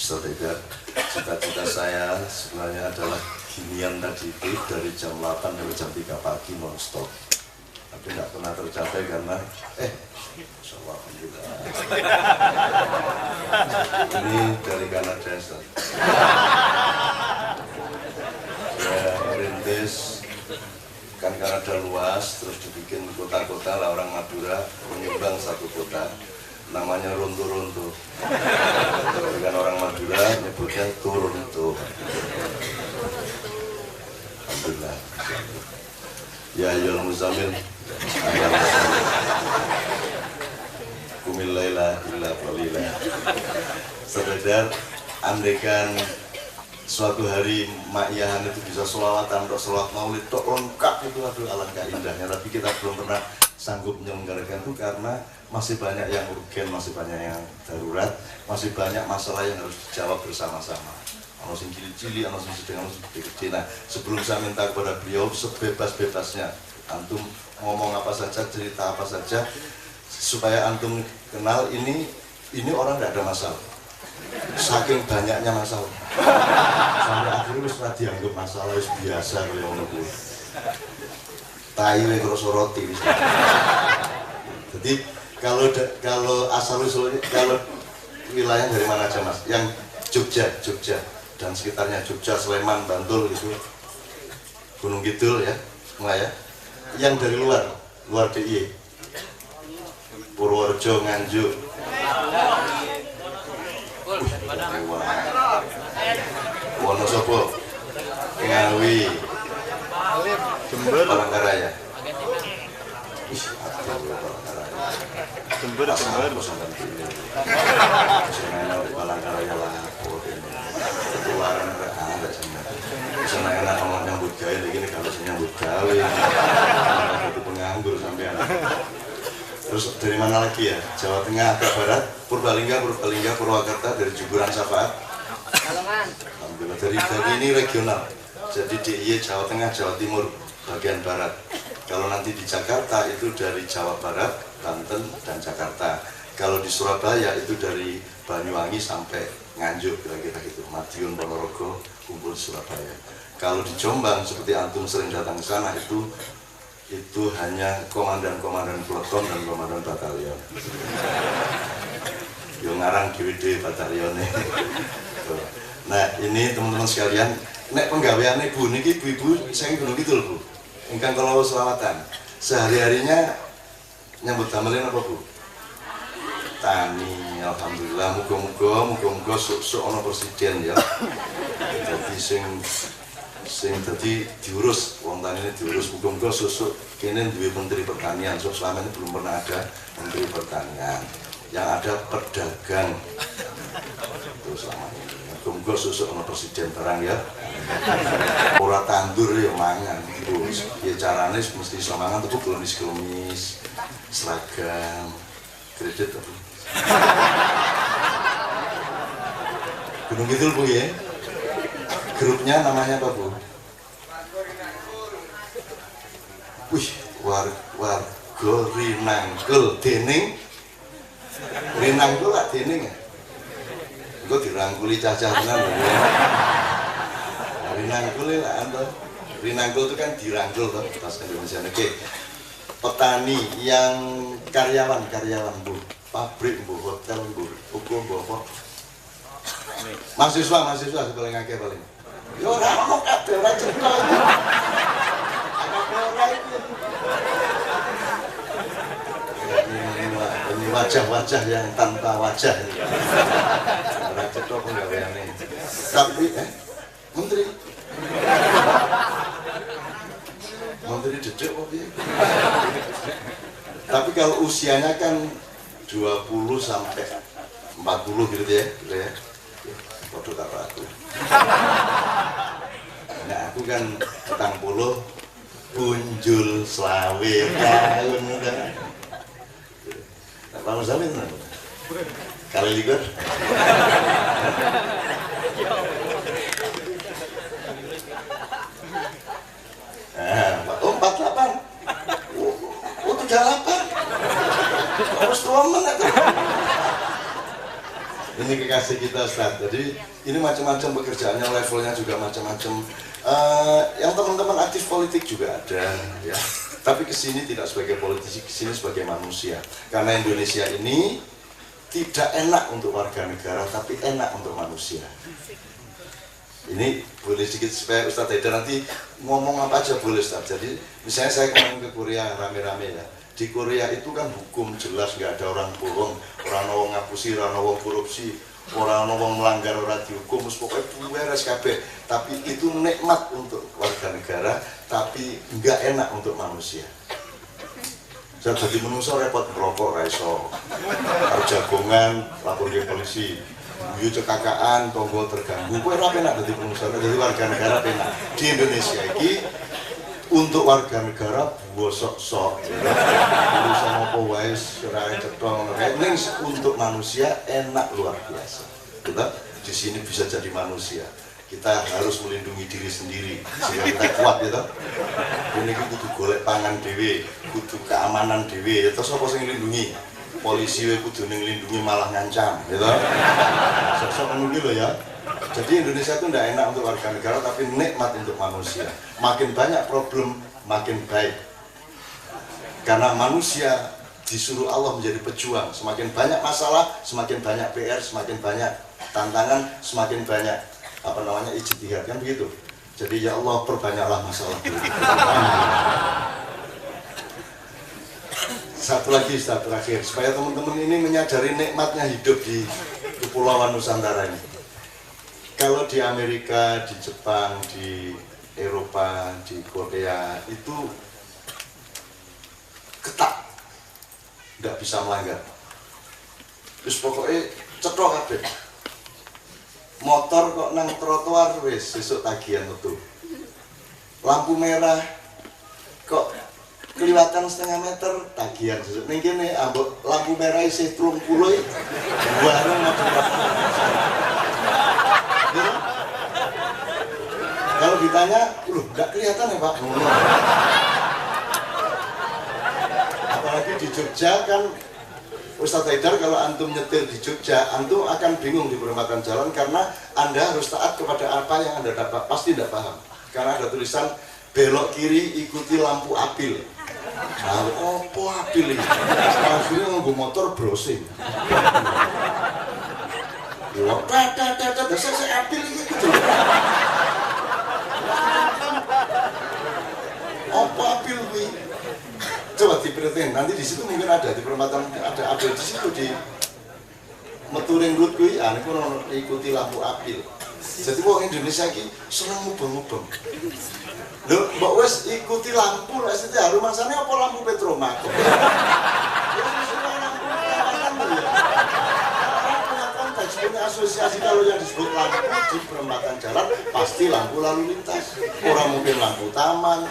Saudara, cita-cita saya sebenarnya adalah ginian tadi itu dari jam 8 sampai jam 3 pagi non-stop. Tapi nggak pernah tercapai karena Insyaallah, alhamdulillah. Ini dari Kanada, Ustaz. Ya, merintis kan Kanada luas, terus dibikin kota-kota lah, orang Madura menyumbang satu kota. Namanya Runtuh-Runtuh. Dengan orang Madura nyebutnya Turuntuh. Alhamdulillah. Ya ayyuhal muzammil, qumil laila illa qalila. Saudara, andaikan suatu hari Makyahan itu bisa sholawatan untuk sholawat maulid tok lengkap itu, aduh alangkah indahnya. Tapi kita belum pernah sanggup menyelenggarakan itu karena masih banyak yang urgen, masih banyak yang darurat, masih banyak masalah yang harus dijawab bersama-sama. Ono sing cili-cili, ono sing sedang, ono sing gede. Nah, sebelum saya minta kepada beliau sebebas-bebasnya antum ngomong apa saja, cerita apa saja, supaya antum kenal ini orang tidak ada masalah. Saking banyaknya masalah, sampai akhirnya wis ora dianggap masalah, wis biasa kaya ngono kuwi. Tai we krasa roti wis. Jadi kalau asal usulnya, kalau wilayah dari mana aja Mas? Yang Jogja dan sekitarnya, Jogja, Sleman, Bantul gitu, Gunung Kidul ya, semua ya. Yang dari luar DIY, Purworejo, Nganjuk, Wonosobo, Ngawi, Jember, Palangkaraya. Jember. Senang di Palangkaraya lah, ketularan ada sebenarnya. Senang kalau nyambut gawe, begini kalau nyambut gawe, itu penganggur sampai anak. Terus dari mana lagi ya? Jawa Tengah ke Barat, Purbalingga, Purwakarta, dari Juburan Syafaat. Alhamdulillah, dari ini regional. Jadi DIY Jawa Tengah, Jawa Timur, bagian Barat. Kalau nanti di Jakarta itu dari Jawa Barat, Banten, dan Jakarta. Kalau di Surabaya itu dari Banyuwangi sampai Nganjuk, kira-kira gitu. Madiun, Ponorogo, kumpul di Surabaya. Kalau di Jombang, seperti antum sering datang ke sana, itu hanya komandan-komandan peleton dan komandan batalion. Yang ngarang DWD batalionnya. Nah ini teman-teman sekalian, nek penggaweane Bu niki ibu-ibu saya Gunung Kidul Bu. Ingkang kalau selawatan sehari-harinya nyambut gamelin apa Bu? Tani, alhamdulillah. Muga-muga sok-sok ono presiden ya. Jadi sing dadi diurus wong tanine diurus, muga-muga sok-sok kene duwe menteri pertanian. So selama ini belum pernah ada menteri pertanian. Yang ada pedagang. Terus selama ini muga-muga sok-sok ono presiden barang ya. Ora tandur ya mangan. Terus ya carane mesti iso mangan tuku klemis-klemis, seragam, kredit apa. Gunung Kidul Bu ya. Grupnya namanya apa Bu? Wih, warga Rinangkul dening Rinangkul lah dening ya. Engko dirangkuli cacah tenan lho. Rinangkul lah anda. Rinangkul itu kan dirangkul toh bahasa Indonesia. Oke. Petani yang karyawan Bu. Pabrik Bu, hotel Bu, hukum Bu apa? Mahasiswa paling akeh paling. Yo ora ono kabeh ora cerita iki. Ini wajah-wajah yang tanpa wajah. Ora cerita penggaweane. Tapi Menteri dedek kok piye? Tapi kalau usianya kan 20 sampai 40 gitu ya. Foto karo aku. Nah aku kan 40 punjul selawe tahun udah. Pak Muzamin kali likur. Oh 48. Oh 38. Terus tua mana tuh? Ini kekasih kita Ustaz. Jadi ini macam-macam pekerjaannya, levelnya juga macam-macam. Yang teman-teman aktif politik juga ada, ya. Tapi kesini tidak sebagai politisi, kesini sebagai manusia. Karena Indonesia ini tidak enak untuk warga negara, tapi enak untuk manusia. Ini boleh sedikit supaya Ustadz Haidar nanti ngomong apa aja boleh Ustadz. Jadi misalnya saya kemarin ke Korea rame-rame ya. Di Korea itu kan hukum jelas, nggak ada orang bohong, orang wong ngapusi, orang wong korupsi, orang wong melanggar, orang dihukum, pokoknya beres kabeh. Tapi itu nikmat untuk warga negara, tapi nggak enak untuk manusia. Saya jadi manusia repot merokok raiso, harus jagongan, lapor ke polisi, buyu cekakaan, tonggo terganggu. Kue rapi enak jadi manusia, jadi warga negara penak. Di Indonesia ini untuk warga negara bosok-sok, urusan apa wae serai cetong, ini untuk manusia enak luar biasa. Kita di sini bisa jadi manusia. Kita harus melindungi diri sendiri sehingga kita kuat gitu. Ini kudu golek pangan dhewe, kudu keamanan dhewe. Terus apa sing nglindungi? Polisi we kudu nglindungi malah ngancam, gitu. Sok-sok ngono lho ya. Jadi Indonesia itu tidak enak untuk warga negara, tapi nikmat untuk manusia. Makin banyak problem, makin baik. Karena manusia disuruh Allah menjadi pejuang. Semakin banyak masalah, semakin banyak PR, semakin banyak tantangan, semakin banyak ijtihad, kan begitu. Jadi ya Allah perbanyaklah masalah. Satu lagi, satu terakhir, supaya teman-teman ini menyadari nikmatnya hidup di Kepulauan Nusantara ini. Kalau di Amerika, di Jepang, di Eropa, di Korea itu ketat, nggak bisa melanggar. Terus pokoknya cetok kabeh. Motor kok nang trotoar wis sesuk tagihan metu. Lampu merah kok keliwatan setengah meter tagihan sesuk. Ning kene ambek lampu merah isih 30 bareng macam ya. Kalau ditanya, loh nggak kelihatan ya Pak? Apalagi di Jogja kan Ustadz Haidar, kalau antum nyetir di Jogja, antum akan bingung di perempatan jalan karena Anda harus taat kepada apa yang Anda dapat, pasti tidak paham. Karena ada tulisan belok kiri ikuti lampu apil. Nah, apa apil ini? Akhirnya nganggo motor browsing. Ya, saya apil ini gitu. Apa apil ini? Coba diperhatiin, nanti di situ mungkin ada di perempatan ada apil di situ di meturing road kuwi, ah niku ikuti lampu apil. Jadi wong Indonesia iki seneng mubeng-mubeng. Lho, mbok wis ikuti lampu lek setiap rumangsane apa lampu Petromak. Ya wis lampu perempatan ya. Punya konteks, punya asosiasi kalau yang disebut lampu di perempatan jalan pasti lampu lalu lintas. Orang mungkin lampu taman,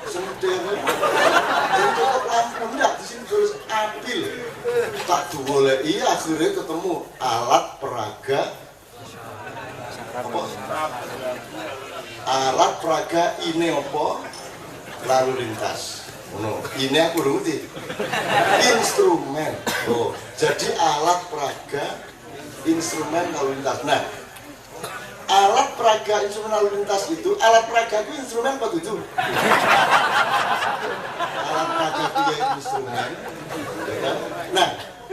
sentir, jadi cukup lampu enggak di sini tulis apil. Tak digoleki akhirnya ketemu alat peraga apa? Alat peraga ini apa? Lalu lintas. No, ini aku ngerti. Instrumen. Oh, jadi alat peraga instrumen lalu lintas. Nah, alat peraga instrumen lalu lintas itu, alat peraga itu instrumen apa itu? Alat peraga itu ya instrumen. Nah,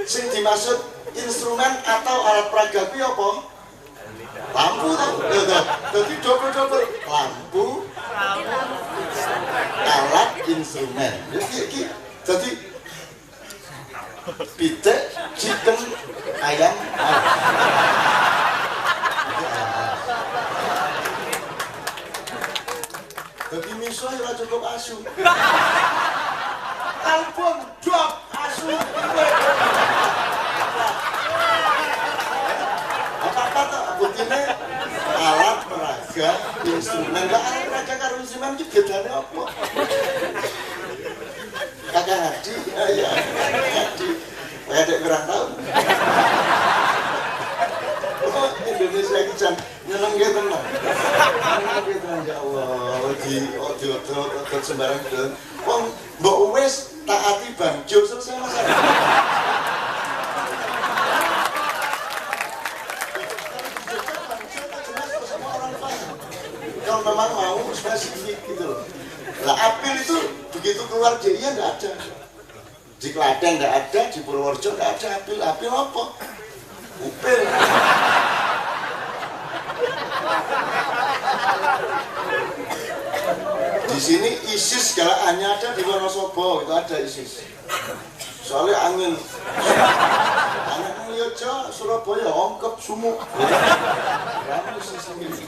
sing dimaksud instrumen atau alat peraga itu apa? Lampu tuh. Jadi double lampu, alat instrumen. Jadi pitik, chicken, ayam. Jadi miso ya cukup asu. Album drop asu. Apa-apa tak buktinya alat peraga instrumen. Lah alat peraga karo instrumen iki bedane apa? Kakak ngaji, ya ngaji. Kayak dek kurang tahu. Oh, Indonesia iki jan nyenengke tenan. Nyenengke tenan ya Allah. Di sembarang itu. Wong mbok wis taati Bang Jo selesai masalah. Nah, apil itu begitu keluar DIY nggak ada. Di Klaten nggak ada, di Purworejo nggak ada apil. Apil apa? Upil. Di sini ISIS galakannya ada di Wonosobo, itu ada ISIS. Soalnya angin aja Surabaya ongkep sumuk. Kamu ISIS ini.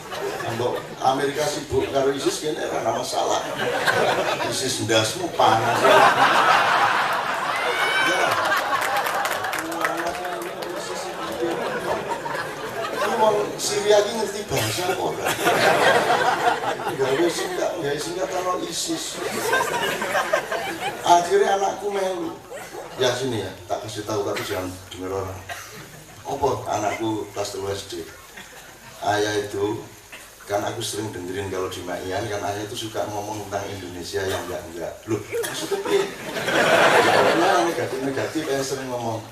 Ambok Amerika sibuk karo ISIS kene ora masalah. ISIS ndasmu panas. Ya. Wong Syria iki ngerti bahasa apa ora? Gawe singkat karo ISIS. Akhirnya anakku melu. Ya sini ya, tak kasih tahu tapi jangan dengar orang. Apa anakku kelas 3 SD. Ayah itu kan aku sering dengerin kalau di Makian kan ayah itu suka ngomong tentang Indonesia yang enggak. Loh, maksudnya piye? Ya negatif yang sering ngomong.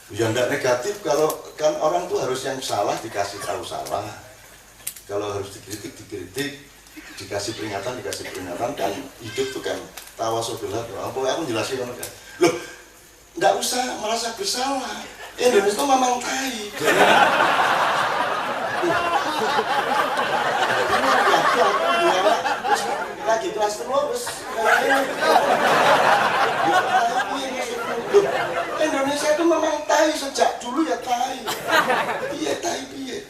Ya enggak negatif kalau kan orang tuh harus yang salah dikasih tahu salah. Kalau harus dikritik, dikasih peringatan kan hidup tuh kan tawasobilah. Apa aku jelasin kan? Loh, enggak usah merasa bersalah. Indonesia itu memang tai. Lagi kelas terus Indonesia itu memang tai sejak dulu ya tai. Iya tai piye?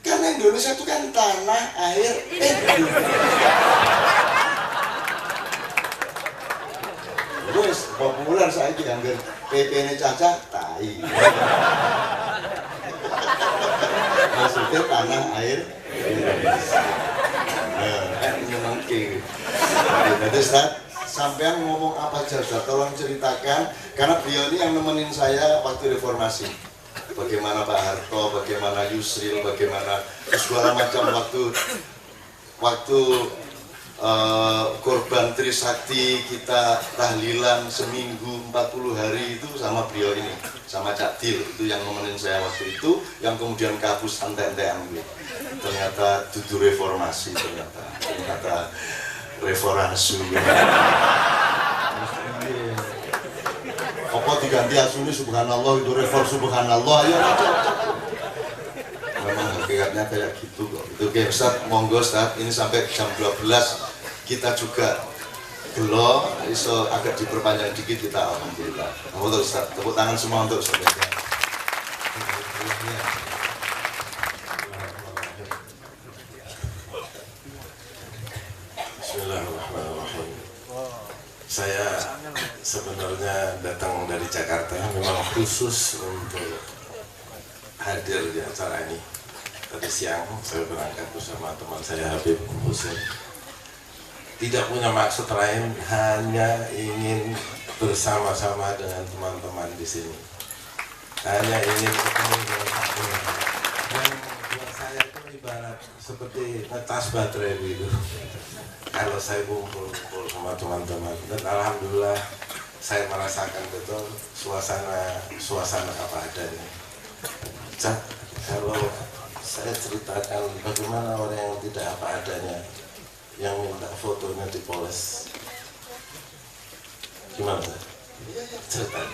Karena Indonesia itu kan tanah air Indonesia. Terus populer saya dianggap PP ini caca tai. Maksudnya tanah air Indonesia. Menyenangkan. Jadi sampean ngomong apa aja, tolong ceritakan karena beliau ini yang nemenin saya waktu reformasi. Bagaimana Pak Harto, bagaimana Yusril, bagaimana segala macam waktu korban Trisakti kita tahlilan seminggu 40 hari itu sama beliau ini, sama Cak Dil itu yang nemenin saya waktu itu, yang kemudian kabus ante-antean gitu. Ternyata dudu reformasi, ternyata reformasi. Apa diganti asuni subhanallah itu reform subhanallah ya. Memang hakikatnya kayak gitu kok. Itu kayak Ustaz, monggo Ustaz, ini sampai jam 12 kita juga gelo, iso agak diperpanjang dikit kita alhamdulillah. Untuk Ustaz, tepuk tangan semua untuk Ustaz. Bismillahirrahmanirrahim. Saya sebenarnya datang dari Jakarta memang khusus untuk hadir di acara ini. Tadi siang saya berangkat bersama teman saya Habib Hussein. Tidak punya maksud lain, hanya ingin bersama-sama dengan teman-teman di sini. Hanya ingin ketemu dengan teman-teman. Dan buat saya itu ibarat seperti ngecas baterai gitu. Kalau saya kumpul-kumpul sama teman-teman, dan alhamdulillah saya merasakan betul suasana apa adanya. Cak, kalau saya ceritakan bagaimana orang yang tidak apa adanya yang minta fotonya dipoles, gimana Cak? Ceritanya.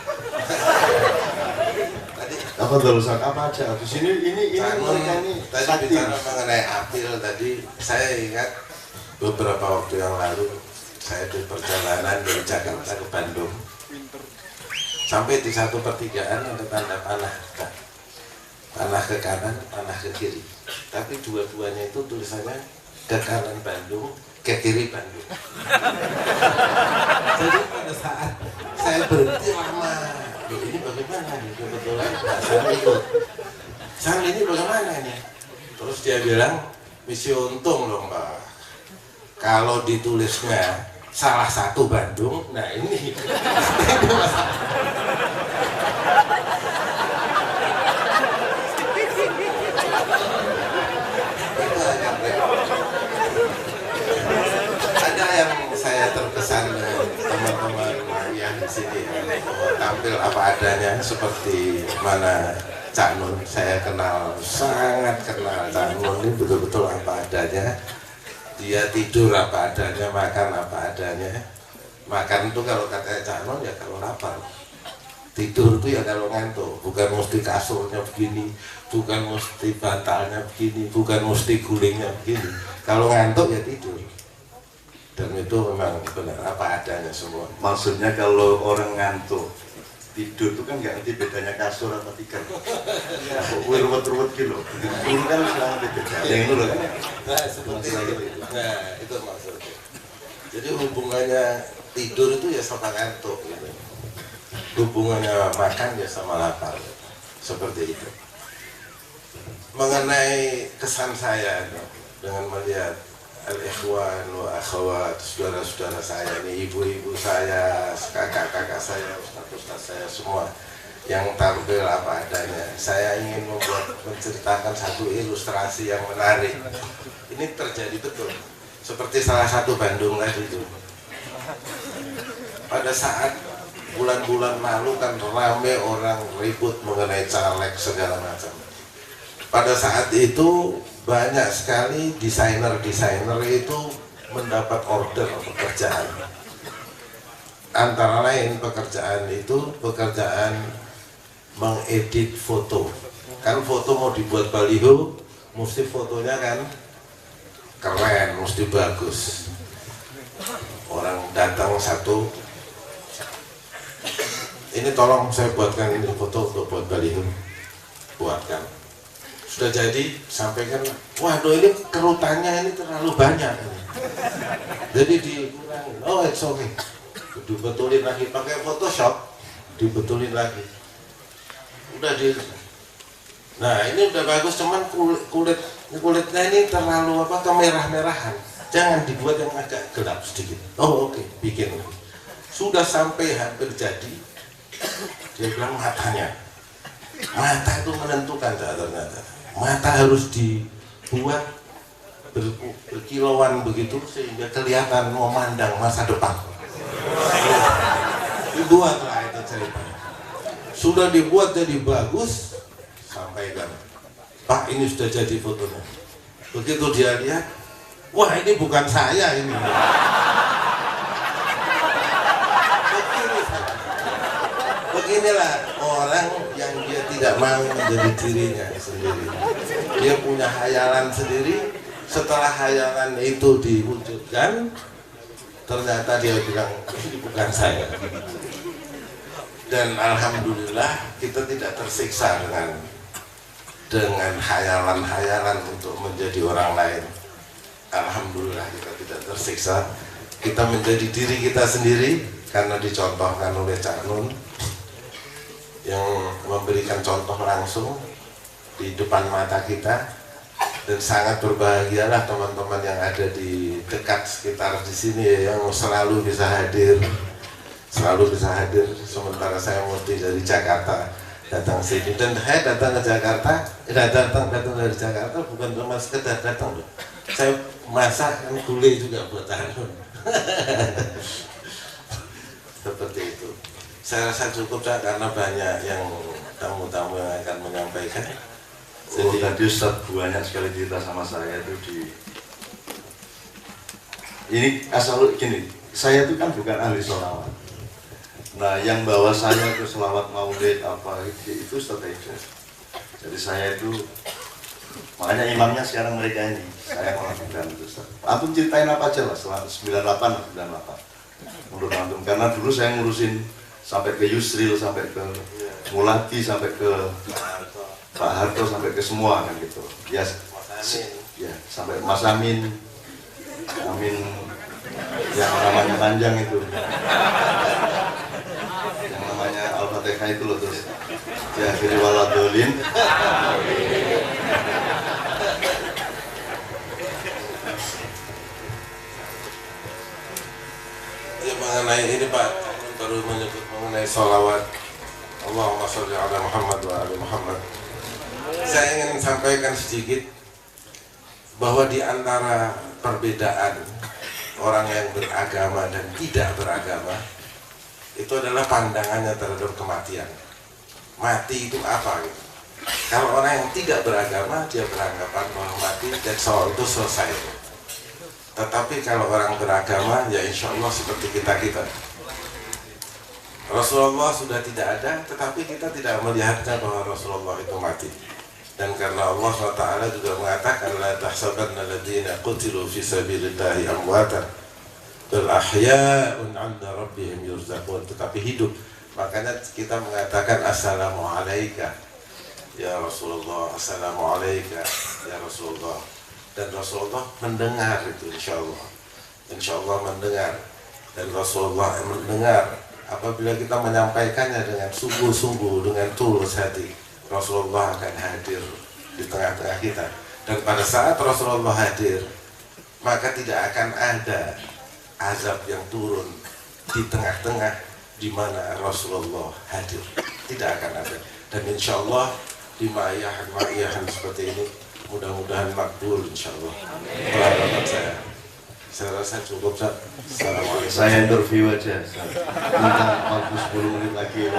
Tadi apa tulisan apa aja di sini ini mereka ini tadi bicara mengenai apil tadi, saya ingat beberapa waktu yang lalu saya di perjalanan dari Jakarta ke Bandung, sampai di satu pertigaan ada tanda panah ke kanan, panah ke kiri, tapi dua-duanya itu tulisannya ke kanan Bandung, ke kiri Bandung. Jadi pada saat saya berhenti lama, ini bagaimana nih, kebetulan saya ikut sang ini bagaimana nih, terus dia bilang misi untung loh Mbak, kalau ditulisnya salah satu Bandung, nah ini ada yang saya terkesan teman-teman yang di sini tampil apa adanya seperti mana Cak Nun. Saya sangat kenal Cak Nun ini betul-betul apa adanya. dia tidur apa adanya, makan apa adanya. Makan itu kalau kata Cak Non ya kalau lapar, tidur itu ya kalau ngantuk. Bukan mesti kasurnya begini, bukan mesti bantalnya begini, bukan mesti gulingnya begini. Kalau ngantuk ya tidur. Dan itu memang benar apa adanya semua. Maksudnya kalau orang ngantuk tidur itu kan nggak ngerti bedanya kasur atau tikar. Ya, kok ruwet-ruwet gitu. Tidur kan selang beda. Yang itu loh kan. Nah, seperti itu. Nah, itu maksudnya. Jadi hubungannya tidur itu ya sama ngantuk gitu. Hubungannya makan ya sama lapar. Seperti itu. Mengenai kesan saya dengan melihat al-ikhwan wa akhwat, saudara-saudara saya ini, ibu-ibu saya, kakak-kakak saya, ustaz-ustaz saya semua yang tampil apa adanya. Saya ingin menceritakan satu ilustrasi yang menarik. Ini terjadi betul seperti salah satu Bandung tadi itu. Pada saat bulan-bulan lalu kan rame orang ribut mengenai caleg segala macam. Pada saat itu banyak sekali desainer-desainer itu mendapat order pekerjaan. Antara lain pekerjaan itu pekerjaan mengedit foto. Kan foto mau dibuat baliho, mesti fotonya kan keren, mesti bagus. Orang datang satu, ini tolong saya buatkan ini foto untuk buat baliho, buatkan. Sudah jadi, sampaikan, waduh ini kerutannya ini terlalu banyak ini. Jadi dikurangi, oh it's okay, dibetulin lagi pakai Photoshop, dibetulin lagi. Udah di, nah ini udah bagus, cuman kulitnya ini terlalu apa, kemerah-merahan. Jangan dibuat yang agak gelap sedikit. Oh oke, bikin. Sudah sampai hampir jadi, dia bilang matanya. Mata itu menentukan ternyata. Mata harus dibuat berkilauan begitu sehingga kelihatan memandang masa depan. Dibuatlah itu ceritanya. Sudah dibuat jadi bagus, sampaikan, Pak ini sudah jadi fotonya. Begitu dia lihat, wah ini bukan saya ini. Beginilah orang yang dia tidak mau menjadi dirinya sendiri. Dia punya hayalan sendiri. Setelah hayalan itu diwujudkan, ternyata dia bilang ini bukan saya. Dan alhamdulillah kita tidak tersiksa dengan hayalan-hayalan untuk menjadi orang lain. Alhamdulillah kita tidak tersiksa. Kita menjadi diri kita sendiri karena dicontohkan oleh Cak Nun yang memberikan contoh langsung di depan mata kita. Dan sangat berbahagialah teman-teman yang ada di dekat sekitar di sini ya, yang selalu bisa hadir, sementara saya mesti dari Jakarta datang sini. Dan saya datang ke Jakarta, datang dari Jakarta bukan cuma sekedar datang loh. Saya masak kan gulai juga buat Hanun. Seperti itu. Saya rasa cukup karena banyak yang tamu-tamu yang akan menyampaikan. Jadi tadi Ustaz banyak sekali cerita sama saya itu di ini asal gini, saya itu kan bukan ahli sholawat. Nah yang bawa saya ke sholawat maulid apa itu Ustaz Ejaz. Jadi saya itu makanya imamnya sekarang mereka ini, saya malah bukan itu Ustaz. Antum ceritain apa aja lah setelah 98 menurut antum, karena dulu saya ngurusin sampai ke Yusril, sampai ke Mulati, sampai ke Pak Harto, sampai ke semua kan gitu. Ya, ya sampai Mas Amin yang namanya panjang itu, yang namanya Al-Fatihah itu loh, terus ya akhiri waladolin. Ya mengenai ini Pak, baru menyebut mengenai sholawat Allahumma sholli ala Muhammad wa ala Muhammad. Saya ingin sampaikan sedikit bahwa di antara perbedaan orang yang beragama dan tidak beragama itu adalah pandangannya terhadap kematian. Mati itu apa gitu. Kalau orang yang tidak beragama dia beranggapan bahwa mati that's all, itu selesai. Tetapi kalau orang beragama, ya insya Allah seperti kita-kita. Rasulullah sudah tidak ada, tetapi kita tidak melihatnya bahwa Rasulullah itu mati. Dan karena Allah SWT juga mengatakan, la tahsabanna alladziina qutilu fi sabilillahi amwatan bal ahya'un 'inda rabbihim yurzaqun, tetapi hidup. Makanya kita mengatakan assalamu alayka ya Rasulullah, assalamu alayka ya Rasulullah. Dan Rasulullah mendengar itu, insya Allah mendengar. Dan Rasulullah mendengar apabila kita menyampaikannya dengan sungguh-sungguh, dengan tulus hati. Rasulullah akan hadir di tengah-tengah kita. Dan pada saat Rasulullah hadir, maka tidak akan ada azab yang turun di tengah-tengah di mana Rasulullah hadir. Tidak akan ada. Dan insya Allah di ma'iyah seperti ini mudah-mudahan makbul insya Allah. Pengalaman saya rasa cukup. Assalamualaikum. Saya interview aja. Minta waktu 10 menit lagi.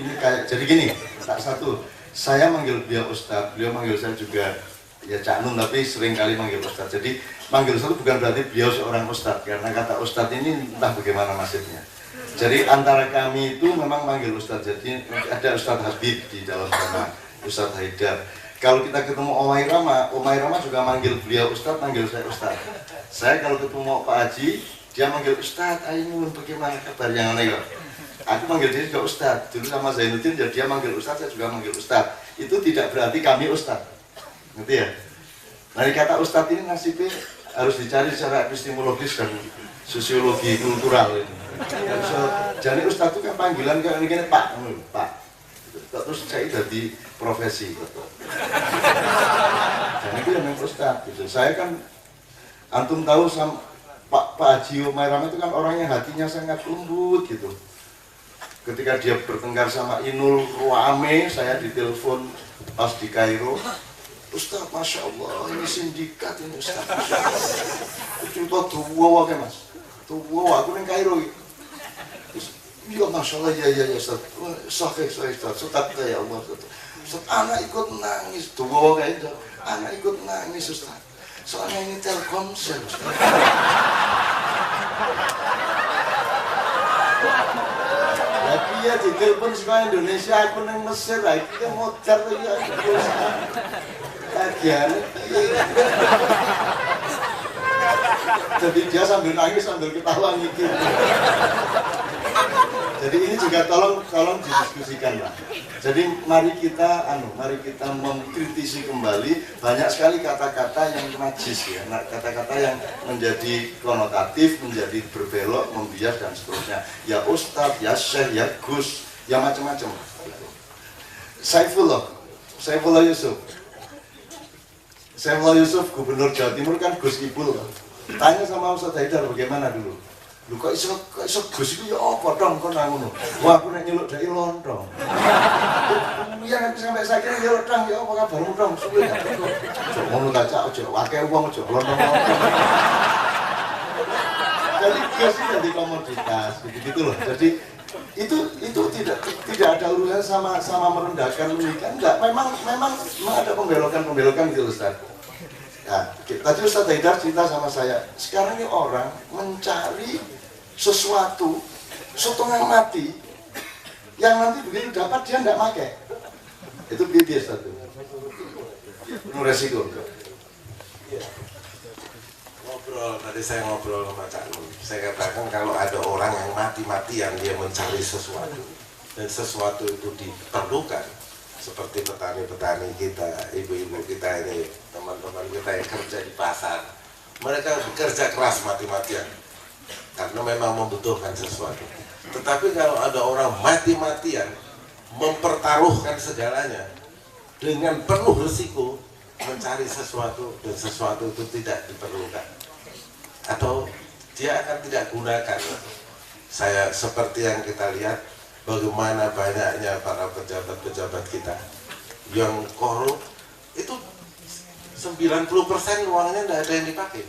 Ini kayak jadi gini. Satu, saya manggil beliau Ustadz, beliau manggil saya juga ya Cak Nun, tapi sering kali manggil Ustadz. Jadi manggil Ustadz bukan berarti beliau seorang Ustadz, karena kata Ustadz ini entah bagaimana nasibnya. Jadi antara kami itu memang manggil Ustadz. Jadi ada Ustadz Habib di dalam sana, Ustadz Haidar. Kalau kita ketemu Omai Rama juga manggil beliau Ustadz, manggil saya Ustadz. Saya kalau ketemu Pak Haji, dia manggil Ustadz, Ainun bagaimana kabarnya aneh kok. Aku manggil dia juga Ustadz. Dulu sama Zainuddin, dia manggil Ustadz, saya juga manggil Ustadz. Itu tidak berarti kami Ustadz. Ngerti ya? Nah, kata Ustadz ini nasibnya harus dicari secara epistemologis dan sosiologi kultural ini. Jadi Ustadz itu kan panggilan kayak ini Pak. Terus saya jadi profesi. Dan itu yang Ustadz gitu. Saya kan antum tahu sama Pak Haji Omai Rama itu kan orangnya hatinya sangat lembut gitu. Ketika dia bertengkar sama Inul Ruame, saya ditelepon pas di Kairo, Ustaz, Masya Allah, ini sindikat ini Ustaz, Masya Allah. Cerita tuwa kan mas, tuwa, aku di Kairo. Iya Masya Allah, ya Ustaz, sahih Ustaz, Ustaz ya Allah, Ustaz, anak ikut nangis, tuwa kayak itu, anak ikut nangis Ustaz, soalnya ini Telkomsel Ustaz. Dia ditelepon sekolah Indonesia, aku nang Mesir lagi, kita modal lagi kagian. Jadi dia sambil nangis sambil ketawa mikir. Jadi ini juga tolong didiskusikan lah. Jadi mari kita mengkritisi kembali banyak sekali kata-kata yang najis ya, kata-kata yang menjadi konotatif, menjadi berbelok, membias dan seterusnya. Ya Ustadz, ya Syekh, ya Gus, ya macam-macam. Saifullah Yusuf, Gubernur Jawa Timur kan Gus Ipul. Tanya sama Ustadz Haidar bagaimana dulu. Lu kok iso Gus iku ya apa dong kon ngono. Wah aku nek nyeluk dari lontong. Iya sampai saiki ya dong ya apa kabarmu dong. Suwe gak kok. Ngono ta cak aja akeh wong aja lontong. Jadi Gus itu jadi komoditas begitu loh. Jadi itu tidak ada urusan sama merendahkan meninggikan. Enggak, memang ada pembelokan gitu Ustaz. Nah, tadi Ustaz Haidar cerita sama saya, sekarang ini orang mencari sesuatu setengah mati yang nanti begitu dapat dia tidak pakai. Itu biasa tuh. Itu resiko. Tadi saya ngobrol sama Cak Nun. Saya katakan kalau ada orang yang mati-matian dia mencari sesuatu dan sesuatu itu diperlukan, seperti petani-petani kita, ibu-ibu kita ini, teman-teman kita yang kerja di pasar, mereka bekerja keras mati-matian karena memang membutuhkan sesuatu. Tetapi kalau ada orang mati-matian mempertaruhkan segalanya dengan penuh risiko mencari sesuatu dan sesuatu itu tidak diperlukan atau dia akan tidak gunakan. Saya seperti yang kita lihat bagaimana banyaknya para pejabat-pejabat kita yang korup, itu 90% uangnya tidak ada yang dipakai.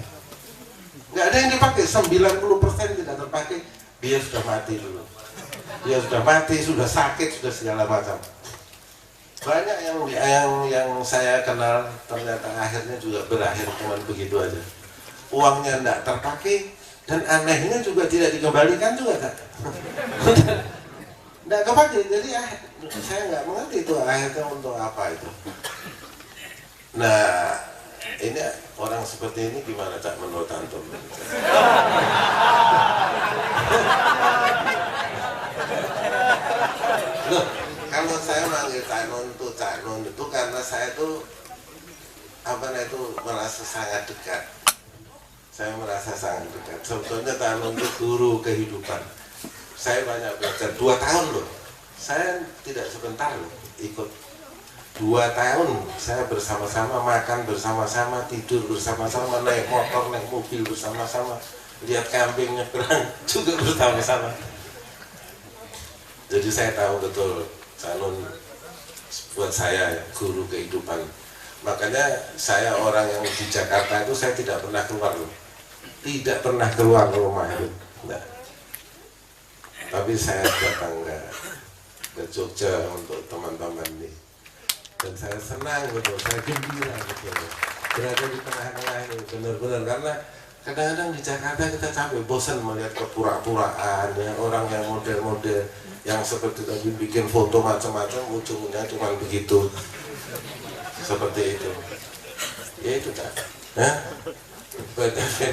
Nggak ada yang dipakai, 90% tidak terpakai. Dia sudah mati dulu. Dia sudah mati, sudah sakit, sudah segala macam. Banyak yang saya kenal ternyata akhirnya juga berakhir cuma begitu aja. uangnya tidak terpakai, dan anehnya juga tidak dikembalikan juga Kak. Tidak kepake, jadi saya nggak mengerti itu akhirnya untuk apa itu. Nah, ini orang seperti ini gimana Cak menurut antum? Loh, kalau saya manggil Cak Non itu karena saya tuh merasa sangat dekat. Saya merasa sangat dekat. Sebetulnya Cak Non itu guru kehidupan. Saya banyak belajar 2 tahun loh. Saya tidak sebentar loh ikut 2 tahun. Saya bersama-sama makan bersama-sama, tidur bersama-sama, naik motor, naik mobil bersama-sama, lihat kambing nyebrang juga bersama-sama. Jadi saya tahu betul Cak Non buat saya guru kehidupan. Makanya saya orang yang di Jakarta itu saya tidak pernah keluar loh. Tidak pernah keluar rumah itu. Enggak. Tapi saya datang ke Jogja untuk teman-teman ini. Dan saya senang betul, saya gembira betul. Berada di tengah-tengah ini benar-benar, karena kadang-kadang di Jakarta kita capek, bosan melihat kepura-puraan ya, orang yang model-model yang seperti tadi bikin foto macam-macam, ujungnya cuma begitu. Seperti itu. Ya itu Kak.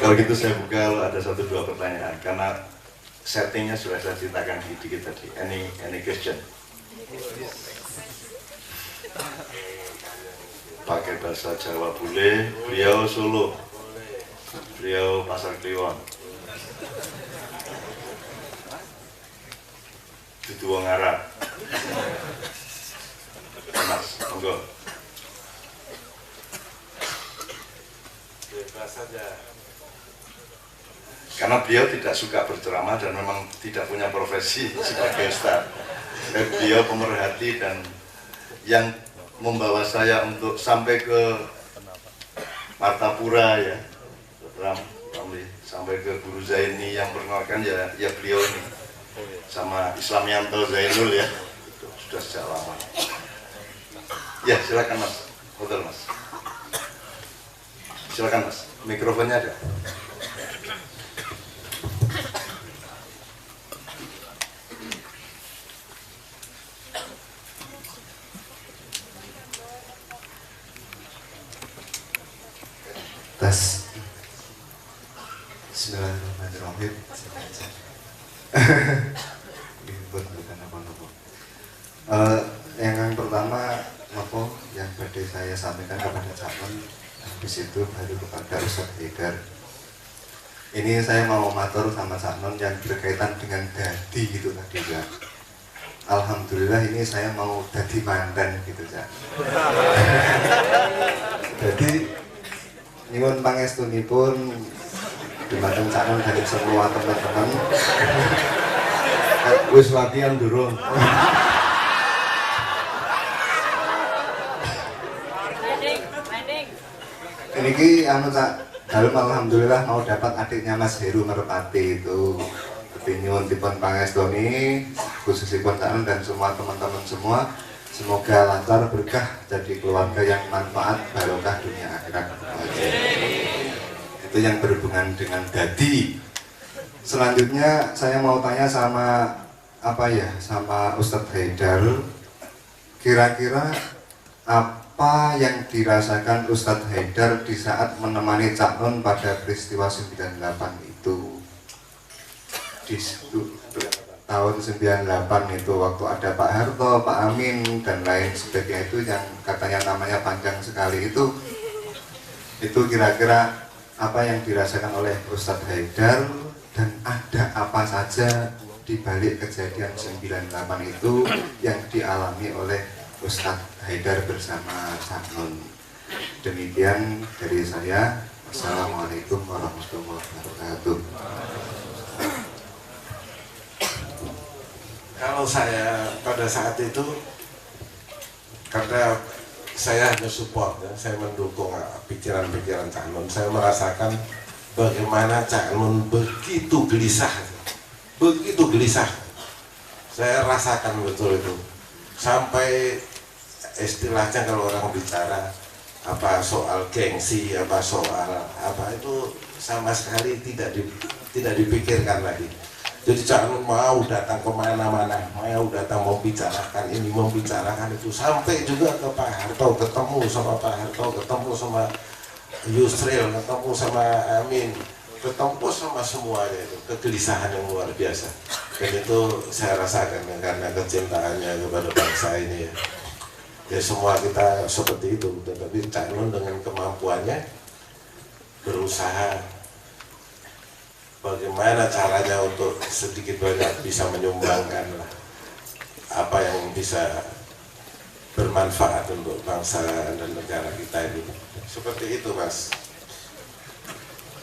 Kalau gitu saya buka ada 1-2 pertanyaan karena settingnya sudah saya ceritakan dikit tadi. Any question? Pakai bahasa Jawa boleh. Beliau Solo, beliau Pasar Kliwon, di wong Arab. Mas, monggo. Bebas saja. Karena beliau tidak suka berceramah dan memang tidak punya profesi sebagai ustaz. Beliau pemerhati dan yang membawa saya untuk sampai ke Martapura ya, sampai ke Guru Zaini yang perkenalkan ya beliau ini sama Islamianto Zainul ya, itu sudah sejak lama. Ya silakan Mas, betul Mas. Silakan Mas, mikrofonnya ada. Tes. Bismillahirrahmanirrahim. Bukan apa-apa. Yang pertama, yang tadi saya sampaikan kepada Cak Non, habis itu baru kepada Ustadz Haidar. Ini saya mau matur sama Cak Non yang berkaitan dengan dadi gitu tadi ya. Alhamdulillah ini saya mau dadi manten gitu Cak. Jadi nyuwun pangestunipun dumateng Cak Non dan semua teman-teman. Wis latihan durung. Ini Cak, dalam alhamdulillah mau dapat adiknya Mas Heru Merpati itu. Nyuwun dipun pangestuni khususipun Cak Non dan semua teman-teman semua. Semoga lancar berkah jadi keluarga yang manfaat barokah dunia akhirat. Itu yang berhubungan dengan dadi. Selanjutnya saya mau tanya sama sama Ustadz Haidar. Kira-kira apa yang dirasakan Ustadz Haidar di saat menemani Cak Non pada peristiwa 98 itu? Di tahun 98 itu waktu ada Pak Harto, Pak Amin dan lain sebagainya itu yang katanya namanya panjang sekali itu kira-kira apa yang dirasakan oleh Ustadz Haidar dan ada apa saja di balik kejadian 98 itu yang dialami oleh Ustadz Haidar bersama Cak Non. Demikian dari saya. Assalamualaikum warahmatullahi wabarakatuh. Kalau saya pada saat itu, karena saya hanya support ya, saya mendukung pikiran-pikiran Cak Non. Saya merasakan bagaimana Cak Non begitu gelisah. Saya rasakan betul itu. Sampai istilahnya kalau orang bicara apa soal gengsi, apa soal apa itu sama sekali tidak dipikirkan lagi. Jadi Cak Nun mau datang kemana-mana, mau datang membicarakan ini, membicarakan itu, sampai juga ke Pak Harto, ketemu sama Pak Harto, ketemu sama Yusril, ketemu sama Amin, ketemu sama semuanya itu, kegelisahan yang luar biasa. Dan itu saya rasakan karena kecintaannya kepada bangsa ini ya. Ya semua kita seperti itu, tetapi Cak Nun dengan kemampuannya berusaha bagaimana caranya untuk sedikit banyak bisa menyumbangkan lah apa yang bisa bermanfaat untuk bangsa dan negara kita ini. Seperti itu Mas,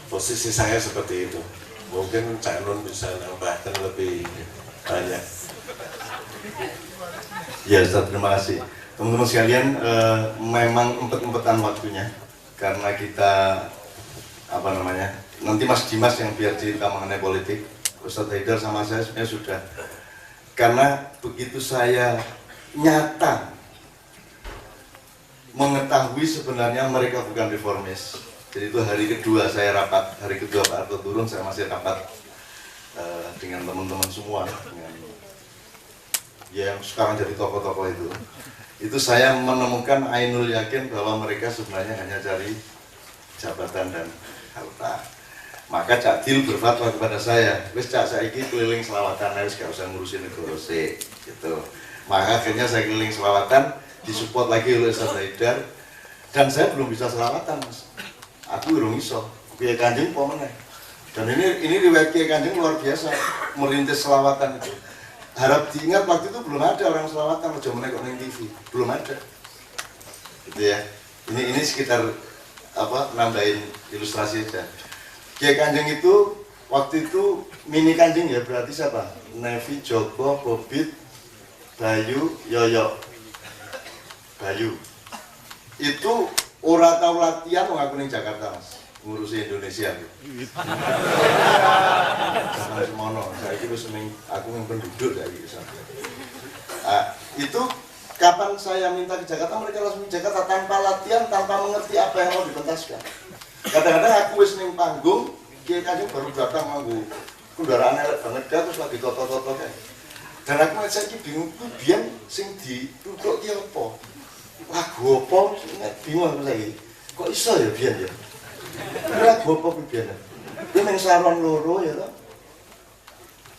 posisi saya seperti itu. Mungkin Cak Nun bisa nambahkan lebih banyak. Ya Ustaz, terima kasih. Teman-teman sekalian, memang empet-empetan waktunya karena kita apa namanya, nanti Mas Dimas yang biar cerita mengenai politik, Ustadz Haidar sama saya sebenarnya sudah, karena begitu saya nyata mengetahui sebenarnya mereka bukan reformis. Jadi itu hari kedua saya rapat, hari kedua Pak Harto turun, saya masih rapat dengan teman-teman semua, dengan ya yang sekarang jadi tokoh-tokoh itu saya menemukan ainul yakin bahwa mereka sebenarnya hanya cari jabatan dan harta. Maka Cak Dil berfatwa kepada saya, wis Cak saiki keliling selawatan, wis gak usah ngurusin negara sik, gitu. Maka akhirnya saya keliling selawatan, disupport lagi oleh Ustaz Haidar, dan saya belum bisa selawatan Mas. Aku belum iso, Kiai Kanjeng apa meneh. Dan ini riwayat Kiai Kanjeng luar biasa, merintis selawatan itu. Harap diingat waktu itu belum ada orang selawatan, aja meneh kok ning TV, belum ada. Gitu ya. Ini sekitar apa nambahin ilustrasi aja. Kiai Kanjeng itu waktu itu mini Kanjeng ya, berarti siapa? Nevi, Joko, Bobit, Bayu, Yoyo. Bayu. Itu ora tau latihan wong aku ning Jakarta Mas, ngurusi Indonesia. Sama semono, saiki wis ning aku ning penduduk saiki wis. Itu kapan saya minta ke Jakarta, mereka langsung ke Jakarta tanpa latihan, tanpa mengerti apa yang mau dipentaskan. Kadang-kadang aku wis ning panggung, Kiai Kanjeng baru datang nganggo kendaraan elek banget terus lagi toto-toto kae. Dan aku saiki bingung ku biyen sing dituthuk ki apa? Lagu apa? Bingung aku saiki. Kok iso ya biyen ya? Lagu apa ku biyen? Ku ning Saron loro ya to.